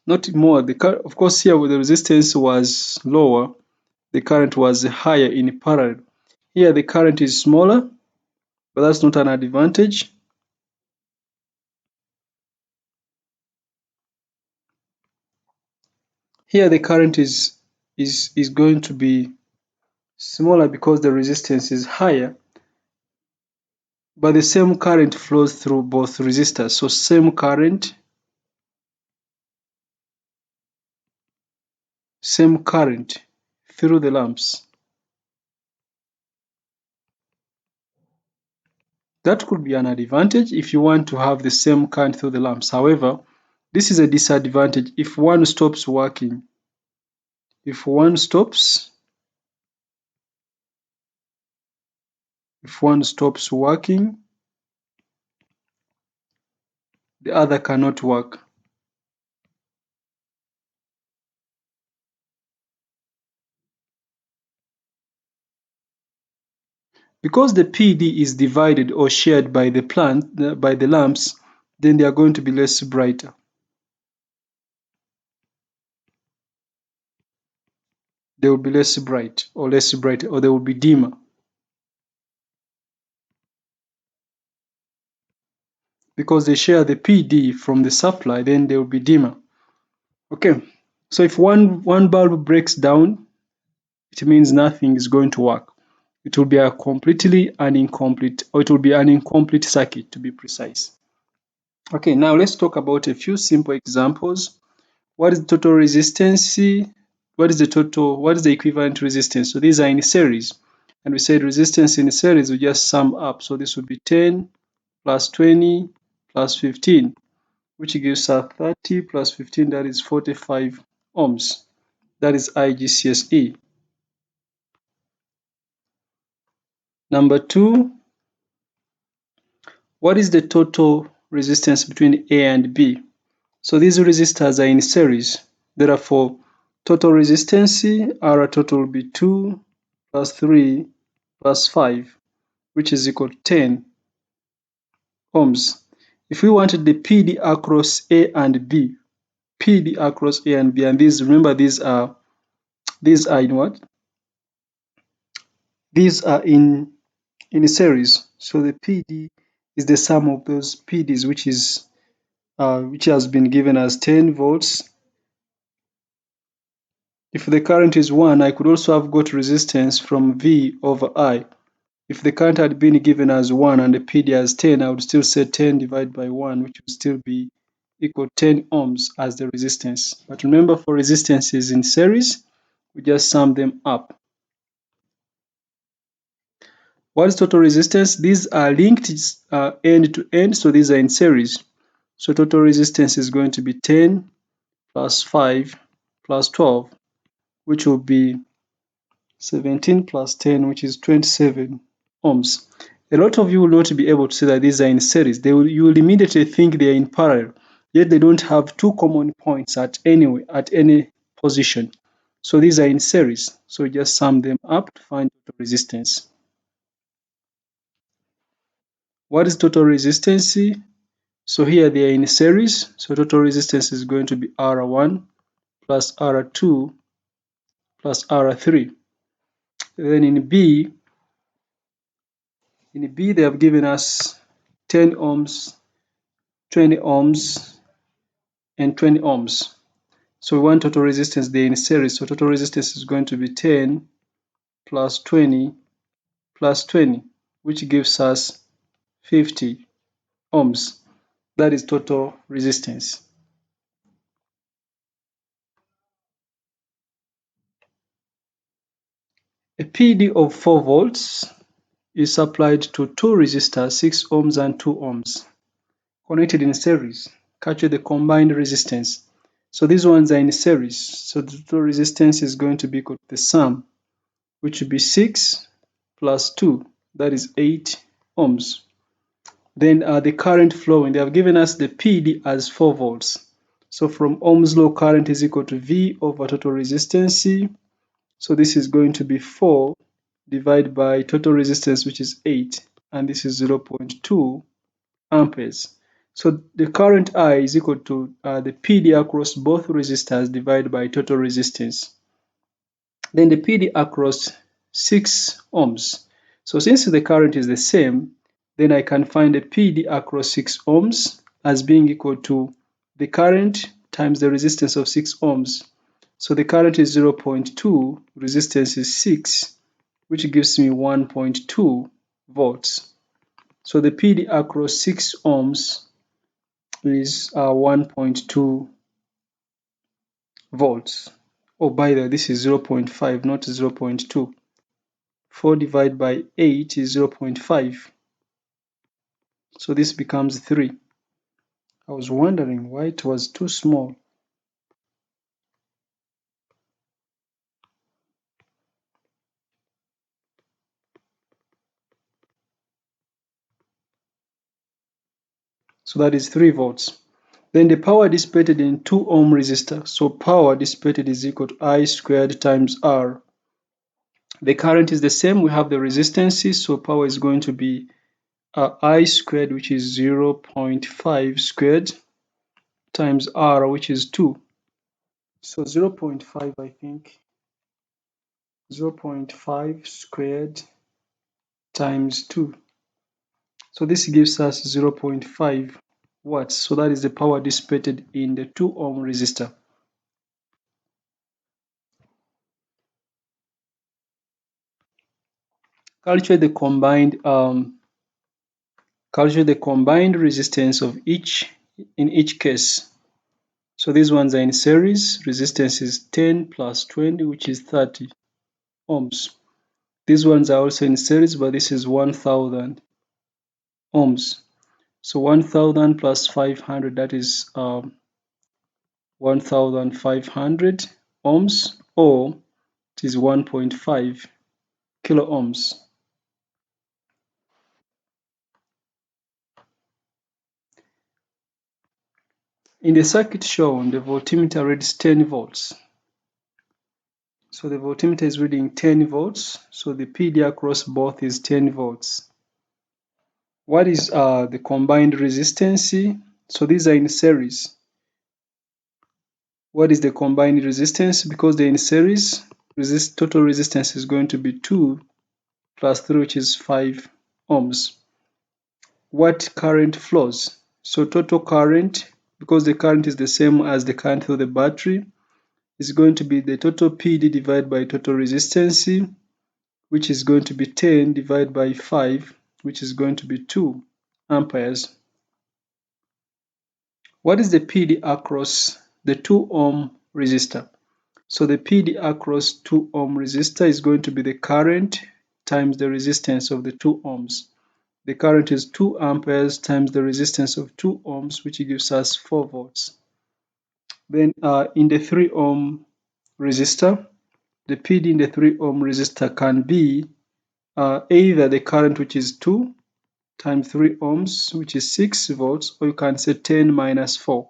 not more. Of course, here where the resistance was lower, the current was higher in parallel. Here, the current is smaller, but that's not an advantage. Here, the current is going to be smaller because the resistance is higher, but the same current flows through both resistors. So same current through the lamps. That could be an advantage if you want to have the same current through the lamps. However, this is a disadvantage if one stops working. If one stops working, the other cannot work. Because the PD is divided or shared by the lamps, then they are going to be less brighter. They will be less bright, or they will be dimmer. Because they share the PD from the supply, then they will be dimmer. Okay, so if one bulb breaks down, it means nothing is going to work. It will be a completely an incomplete, or it will be an incomplete circuit, to be precise. Okay, now let's talk about a few simple examples. What is the total resistance? What is the equivalent resistance? So these are in series. And we said resistance in series will just sum up. So this would be 10 plus 20 plus 15, which gives us 30 plus 15, that is 45 ohms. That is IGCSE. Number 2, what is the total resistance between A and B? So these resistors are in series. Therefore, total resistance, our total will be 2 plus 3 plus 5, which is equal to 10 ohms. If we wanted the PD across A and B, PD across A and B, and these, remember, these are in what? These are in a series. So the PD is the sum of those PDs, which has been given as 10 volts. If the current is 1, I could also have got resistance from V over I. If the current had been given as 1 and the PD as 10, I would still say 10 divided by 1, which would still be equal to 10 ohms as the resistance. But remember, for resistances in series, we just sum them up. What is total resistance? These are linked end to end, so these are in series. So total resistance is going to be 10 plus 5 plus 12, which will be 17 plus 10, which is 27 ohms. A lot of you will not be able to see that these are in series. You will immediately think they are in parallel, yet they don't have two common points at any position. So these are in series. So just sum them up to find total resistance. What is total resistance? So here they are in series. So total resistance is going to be R1 plus R2 plus R3. Then in B they have given us 10 ohms, 20 ohms, and 20 ohms. So we want total resistance, they're in series. So total resistance is going to be 10 plus 20 plus 20, which gives us 50 ohms. That is total resistance. A PD of 4 volts is supplied to two resistors, 6 ohms and 2 ohms, connected in series. Calculate the combined resistance. So these ones are in series. So the total resistance is going to be equal to the sum, which would be 6 plus 2, that is 8 ohms. Then the current flowing, they have given us the PD as 4 volts. So from Ohm's law, current is equal to V over total resistance. So this is going to be 4 divided by total resistance, which is 8, and this is 0.2 amperes. So the current I is equal to the PD across both resistors divided by total resistance. Then the PD across 6 ohms. So since the current is the same, then I can find the PD across 6 ohms as being equal to the current times the resistance of 6 ohms. So the current is 0.2, resistance is 6, which gives me 1.2 volts. So the PD across 6 ohms is 1.2 volts. Oh, by the way, this is 0.5, not 0.2. 4 divided by 8 is 0.5. So this becomes 3. I was wondering why it was too small. So that is 3 volts. Then the power dissipated in 2 ohm resistor. So power dissipated is equal to I squared times R. The current is the same. We have the resistance, so power is going to be I squared, which is 0.5 squared, times R, which is 2. So 0.5, I think, 0.5 squared times 2. So this gives us 0.5 watts. So that is the power dissipated in the 2 ohm resistor. Calculate the combined resistance of each in each case. So these ones are in series. Resistance is 10 plus 20, which is 30 ohms. These ones are also in series, but this is 1000 ohms. So 1000 plus 500, that is 1500 ohms, or it is 1.5 kilo ohms. In the circuit shown, the voltmeter reads 10 volts. So the voltmeter is reading 10 volts, so the PD across both is 10 volts. What is the combined resistance? So these are in series. What is the combined resistance? Because they're in series, total resistance is going to be 2 plus 3, which is 5 ohms. What current flows? So total current, because the current is the same as the current through the battery, is going to be the total PD divided by total resistance, which is going to be 10 divided by 5, which is going to be 2 amperes. What is the PD across the 2 ohm resistor? So the PD across 2 ohm resistor is going to be the current times the resistance of the 2 ohms. The current is 2 amperes times the resistance of 2 ohms, which gives us 4 volts. Then in the 3 ohm resistor, the PD in the 3 ohm resistor can be either the current, which is 2 times 3 ohms, which is 6 volts, or you can say 10 minus 4.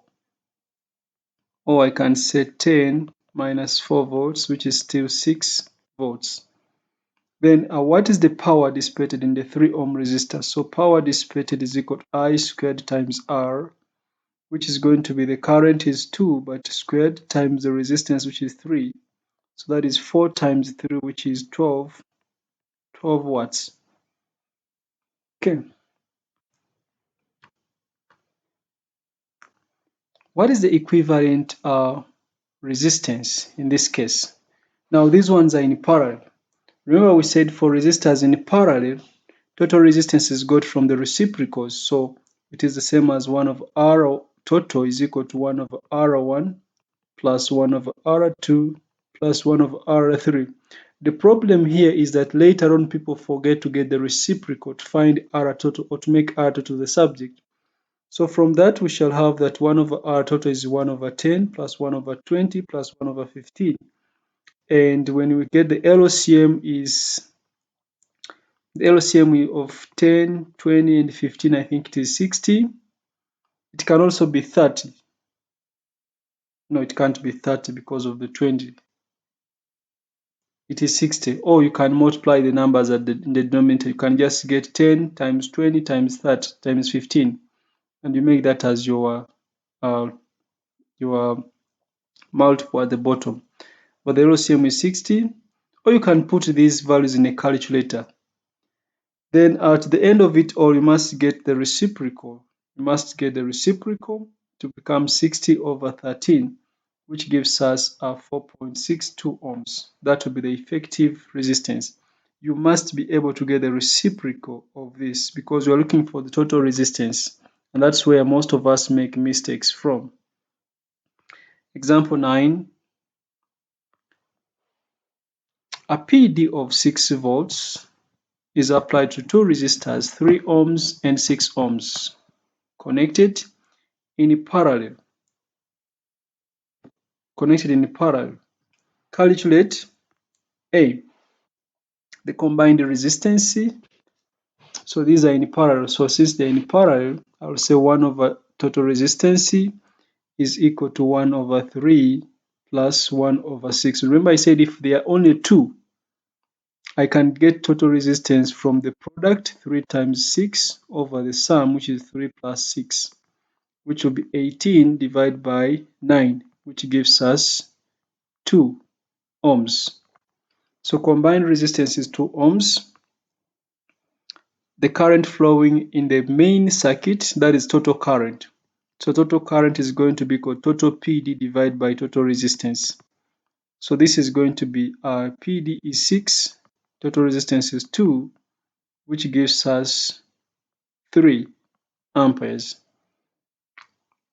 Or I can say 10 minus 4 volts, which is still 6 volts. Then what is the power dissipated in the 3 ohm resistor? So power dissipated is equal to I squared times R, which is going to be the current is 2, but squared times the resistance, which is 3. So that is 4 times 3, which is 12 watts. Okay. What is the equivalent resistance in this case? Now these ones are in parallel. Remember we said for resistors in parallel, total resistance is got from the reciprocals. So it is the same as 1 of R total is equal to 1 over R1 plus 1 over R2 plus 1 over R3. The problem here is that later on people forget to get the reciprocal to find R total or to make R total the subject. So from that we shall have that 1 over R total is 1 over 10 plus 1 over 20 plus 1 over 15. And when we get the LCM is the LCM of 10, 20, and 15, I think it is 60. It can also be 30. No, it can't be 30 because of the 20. It is 60. Or you can multiply the numbers in the denominator. You can just get 10 times 20 times 30 times 15. And you make that as your multiple at the bottom. But the LCM is 60. Or you can put these values in a calculator. Then at the end of it all, you must get the reciprocal. You must get the reciprocal to become 60 over 13, which gives us 4.62 ohms. That will be the effective resistance. You must be able to get the reciprocal of this because you're looking for the total resistance. And that's where most of us make mistakes from. Example 9. A PD of 6 volts is applied to two resistors, 3 ohms and 6 ohms, connected in parallel. Calculate A, the combined resistance. So these are in parallel. So since they're in parallel, I will say 1 over total resistance is equal to 1 over 3 plus 1 over 6. Remember I said if there are only two, I can get total resistance from the product 3 times 6 over the sum, which is 3 plus 6, which will be 18 divided by 9, which gives us 2 ohms. So combined resistance is 2 ohms. The current flowing in the main circuit, that is total current. So total current is going to be equal to total PD divided by total resistance. So this is going to be PD is 6, total resistance is 2, which gives us 3 amperes.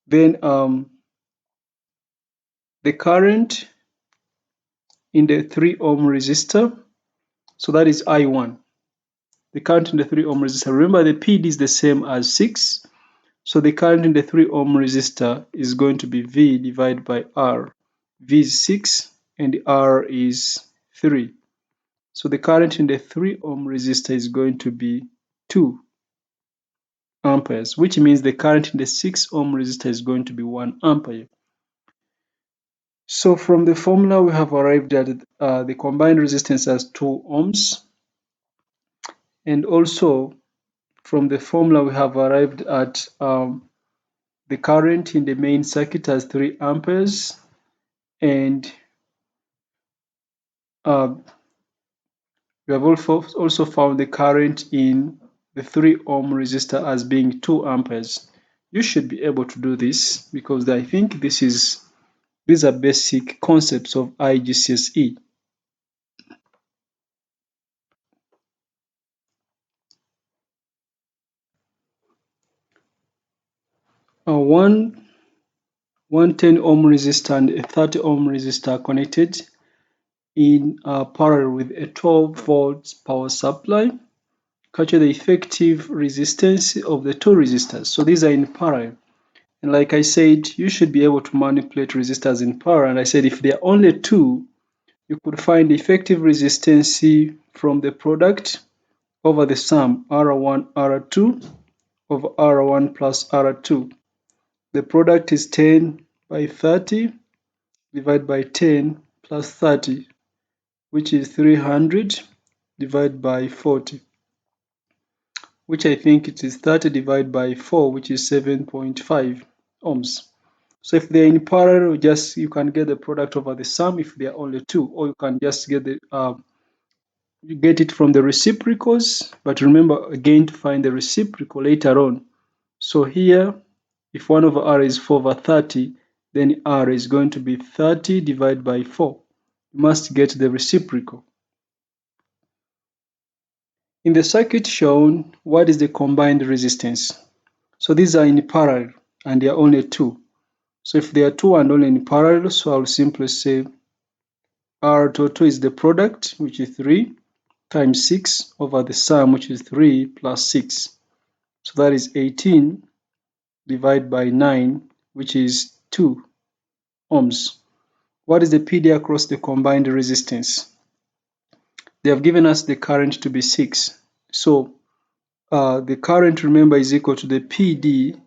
Then the current in the 3 ohm resistor, so that is I1. The current in the 3 ohm resistor, remember the PD is the same as 6, so the current in the 3 ohm resistor is going to be V divided by R. V is 6 and R is 3. So the current in the 3 ohm resistor is going to be 2 amperes, which means the current in the 6 ohm resistor is going to be 1 ampere. So from the formula, we have arrived at the combined resistance as 2 ohms. And also from the formula, we have arrived at the current in the main circuit as 3 amperes. And we have also found the current in the 3 ohm resistor as being 2 amperes. You should be able to do this because I think these are basic concepts of GCSE. One 110 ohm resistor and a 30 ohm resistor are connected in parallel with a 12 volts power supply. Capture the effective resistance of the two resistors. So these are in parallel. And like I said, you should be able to manipulate resistors in parallel. And I said if there are only two, you could find the effective resistance from the product over the sum R1, R2 over R1 plus R2. The product is 10 by 30 divided by 10 plus 30, which is 300 divided by 40, which I think it is 30 divided by 4, which is 7.5 ohms. So if they're in parallel, you can get the product over the sum if there are only two, or you can just get you get it from the reciprocals. But remember again to find the reciprocal later on. So here, if 1 over R is 4 over 30, then R is going to be 30 divided by 4. You must get the reciprocal. In the circuit shown, what is the combined resistance? So these are in parallel and there are only two. So if there are two and only in parallel, so I'll simply say R total is the product, which is 3 times 6 over the sum, which is 3 plus 6. So that is 18 divided by 9, which is 2 ohms. What is the PD across the combined resistance? They have given us the current to be 6. So the current, remember, is equal to the PD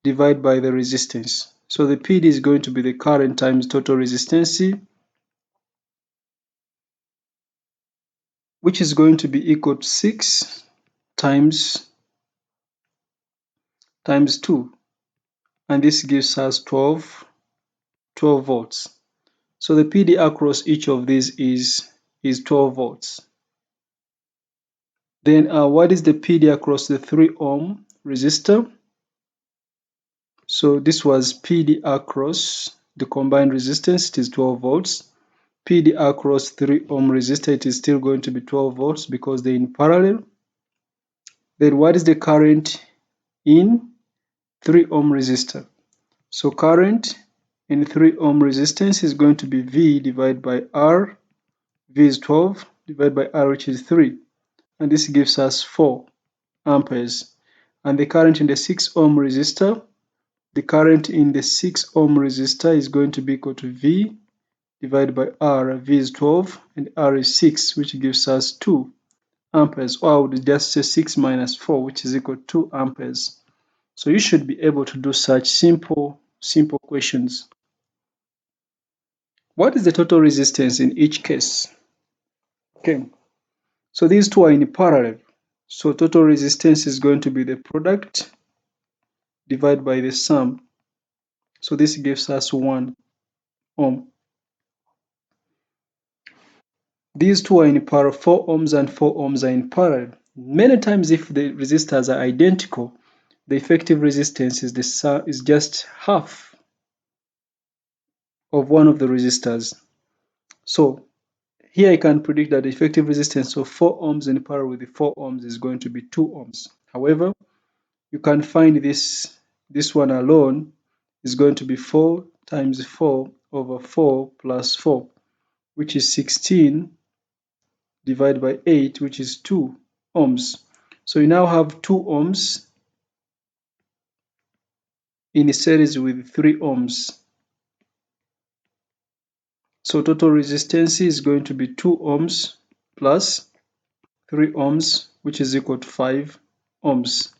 divided by the resistance. So the PD is going to be the current times total resistance, which is going to be equal to 6 times 2. And this gives us 12 volts. So the PD across each of these is 12 volts. Then what is the PD across the 3 ohm resistor? So this was PD across the combined resistance, it is 12 volts. PD across 3 ohm resistor, it is still going to be 12 volts because they're in parallel. Then what is the current in 3 ohm resistor? So current in 3 ohm resistance is going to be V divided by R. V is 12 divided by R, which is 3. And this gives us 4 amperes. And the current in the 6 ohm resistor, the current in the 6 ohm resistor is going to be equal to V divided by R. V is 12 and R is 6, which gives us 2 amperes. Or I would just say 6 minus 4, which is equal to 2 amperes. So you should be able to do such simple questions. What is the total resistance in each case? Okay. So these two are in parallel. So total resistance is going to be the product divided by the sum. So this gives us 1 ohm. These two are in parallel, 4 ohms and 4 ohms are in parallel. Many times if the resistors are identical, the effective resistance is just half of one of the resistors. So here I can predict that the effective resistance of 4 ohms in parallel with the 4 ohms is going to be 2 ohms. However, you can find this one alone is going to be 4 times 4 over 4 plus 4, which is 16 divided by 8, which is 2 ohms. So you now have 2 ohms in a series with 3 ohms. So total resistance is going to be 2 ohms plus 3 ohms, which is equal to 5 ohms.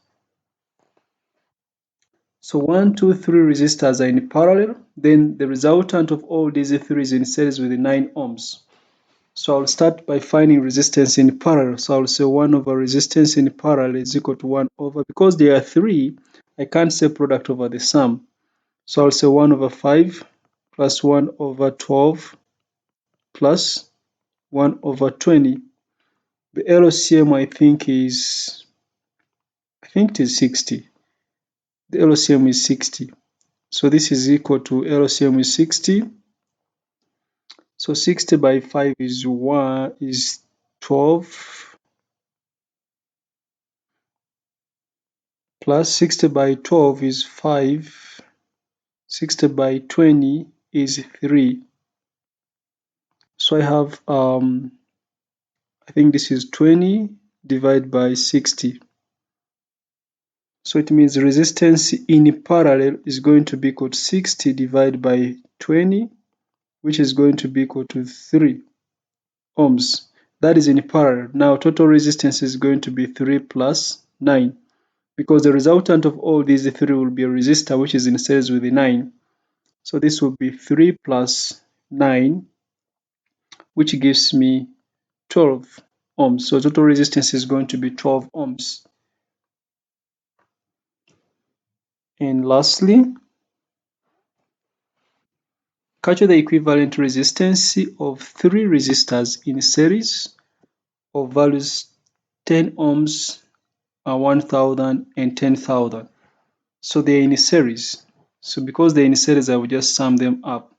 So 1, 2, 3 resistors are in parallel. Then the resultant of all these three is in series with 9 ohms. So I'll start by finding resistance in parallel. So I'll say 1 over resistance in parallel is equal to 1 over, because there are 3, I can't say product over the sum. So I'll say 1 over 5 plus 1 over 12 plus 1 over 20. The LCM I think it is 60. The LCM is 60. So this is equal to LCM is 60. So 60 by 5 is 12 plus 60 by 12 is 5. 60 by 20 is 3. So I have I think this is 20 divided by 60. So it means resistance in parallel is going to be equal to 60 divided by 20, which is going to be equal to 3 ohms. That is in parallel. Now total resistance is going to be 3 plus 9, because the resultant of all these 3 will be a resistor which is in series with the 9. So this will be 3 plus 9, which gives me 12 ohms. So total resistance is going to be 12 ohms. And lastly, calculate the equivalent resistance of 3 resistors in series of values 10 ohms, 1000 and 10,000. So they're in a series. So because they're in a series, I will just sum them up.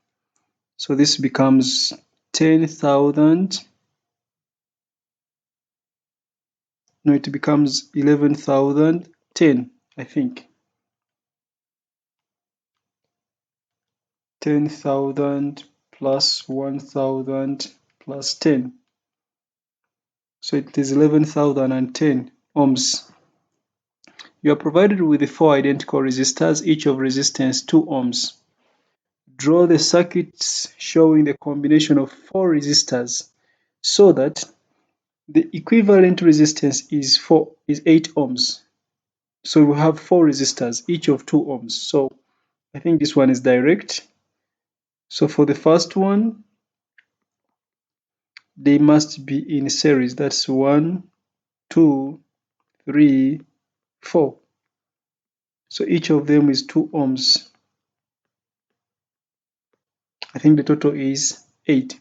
So this becomes 10,000. No, it becomes 11,010, I think. 10,000 plus 1,000 plus 10. So it is 11,010 ohms. You are provided with the 4 identical resistors, each of resistance 2 ohms. Draw the circuits showing the combination of 4 resistors so that the equivalent resistance is 8 ohms. So we have 4 resistors, each of 2 ohms. So I think this one is direct. So for the first one, they must be in series. That's 1, 2, 3, 4. So each of them is 2 ohms. I think the total is 8.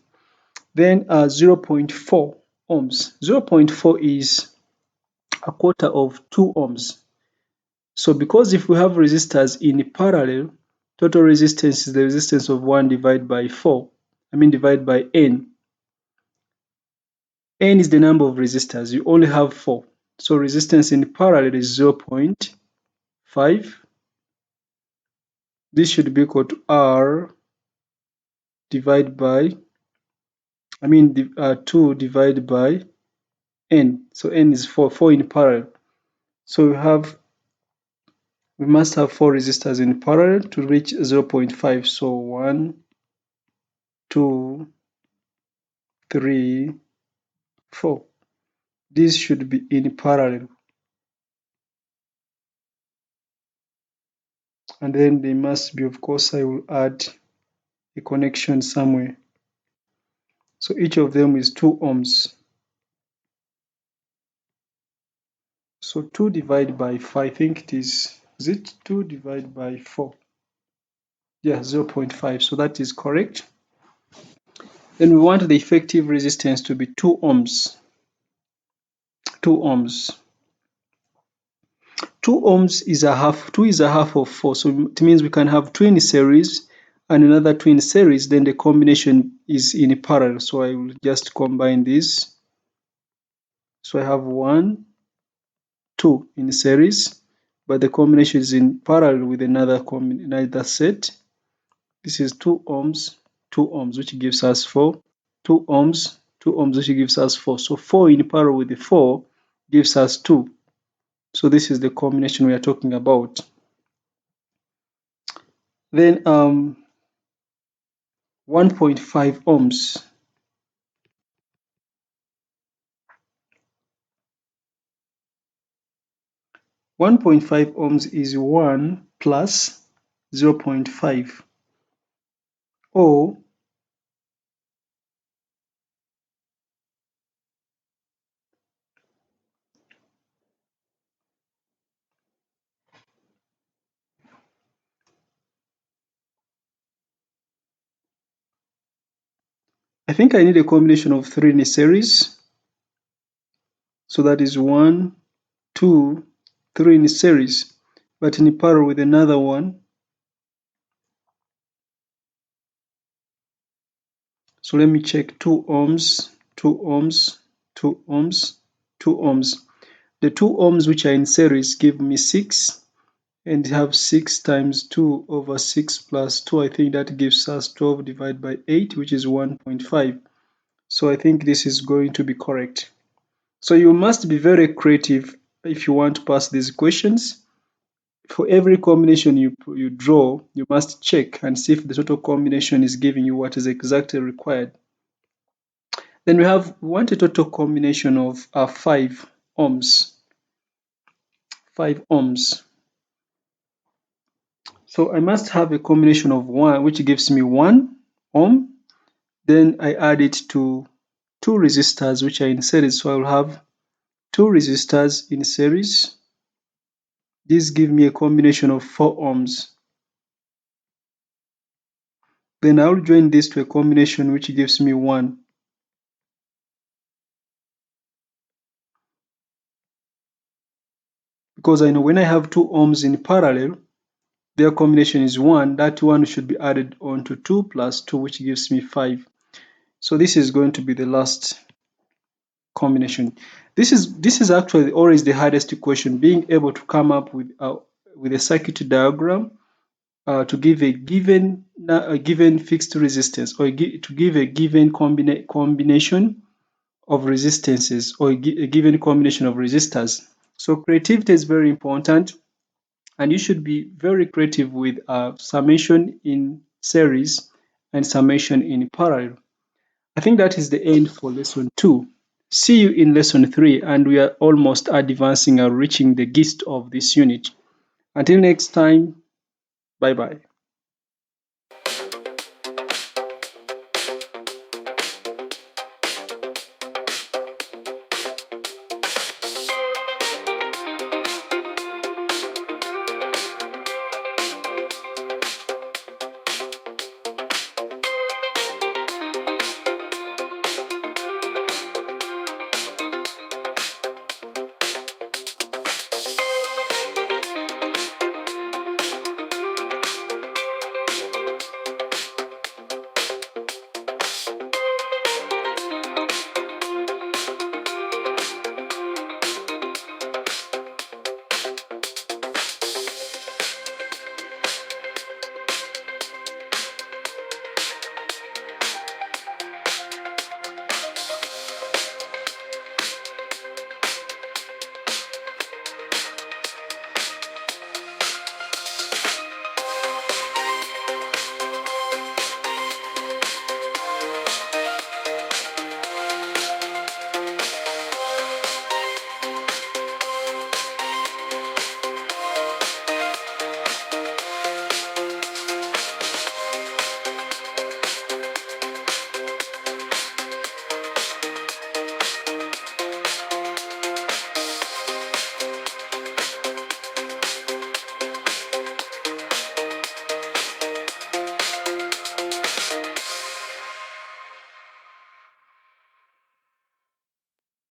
Then 0.4 ohms. 0.4 is a quarter of 2 ohms. So because if we have resistors in parallel, total resistance is the resistance of 1 divided by 4. Divided by n. N is the number of resistors. You only have 4. So resistance in parallel is 0.5. This should be equal to R divided by, 2 divided by n. So n is 4, 4 in parallel. So we must have 4 resistors in parallel to reach 0.5. So 1, 2, 3, 4. These should be in parallel. And then they must be, of course, I will add a connection somewhere. So each of them is 2 ohms. So 2 divided by 4, I think it is it 2 divided by 4? Yeah, 0.5. So that is correct. Then we want the effective resistance to be 2 ohms. 2 ohms. 2 ohms is a half, 2 is a half of 4. So it means we can have 2 in series and another 2 in series, then the combination is in parallel. So I will just combine this. So I have 1, 2 in series, but the combination is in parallel with another set. This is 2 ohms, 2 ohms, which gives us 4. 2 ohms, 2 ohms, which gives us 4. So 4 in parallel with the 4 gives us 2. So this is the combination we are talking about. Then 1.5 ohms. 1.5 ohms is 1 plus 0.5, or I think I need a combination of 3 in a series. So that is 1, 2, 3 in a series, but in parallel with another one. So let me check 2 ohms, 2 ohms, 2 ohms, 2 ohms. The 2 ohms which are in series give me 6, and have 6 times 2 over 6 plus 2. I think that gives us 12 divided by 8, which is 1.5. So I think this is going to be correct. So you must be very creative if you want to pass these questions. For every combination you draw, you must check and see if the total combination is giving you what is exactly required. Then we want a total combination of 5 ohms. 5 ohms. So I must have a combination of 1, which gives me 1 ohm. Then I add it to 2 resistors, which are in series. So I will have 2 resistors in series. These give me a combination of 4 ohms. Then I will join this to a combination which gives me 1. Because I know when I have 2 ohms in parallel, their combination is 1. That 1 should be added on to 2 plus 2, which gives me 5. So this is going to be the last combination. This is actually always the hardest equation, being able to come up with a circuit diagram to give a given fixed resistance, or to give a given combination of resistances, or a given combination of resistors. So creativity is very important, and you should be very creative with summation in series and summation in parallel. I think that is the end for lesson 2. See you in lesson 3, and we are almost advancing and reaching the gist of this unit. Until next time, bye bye.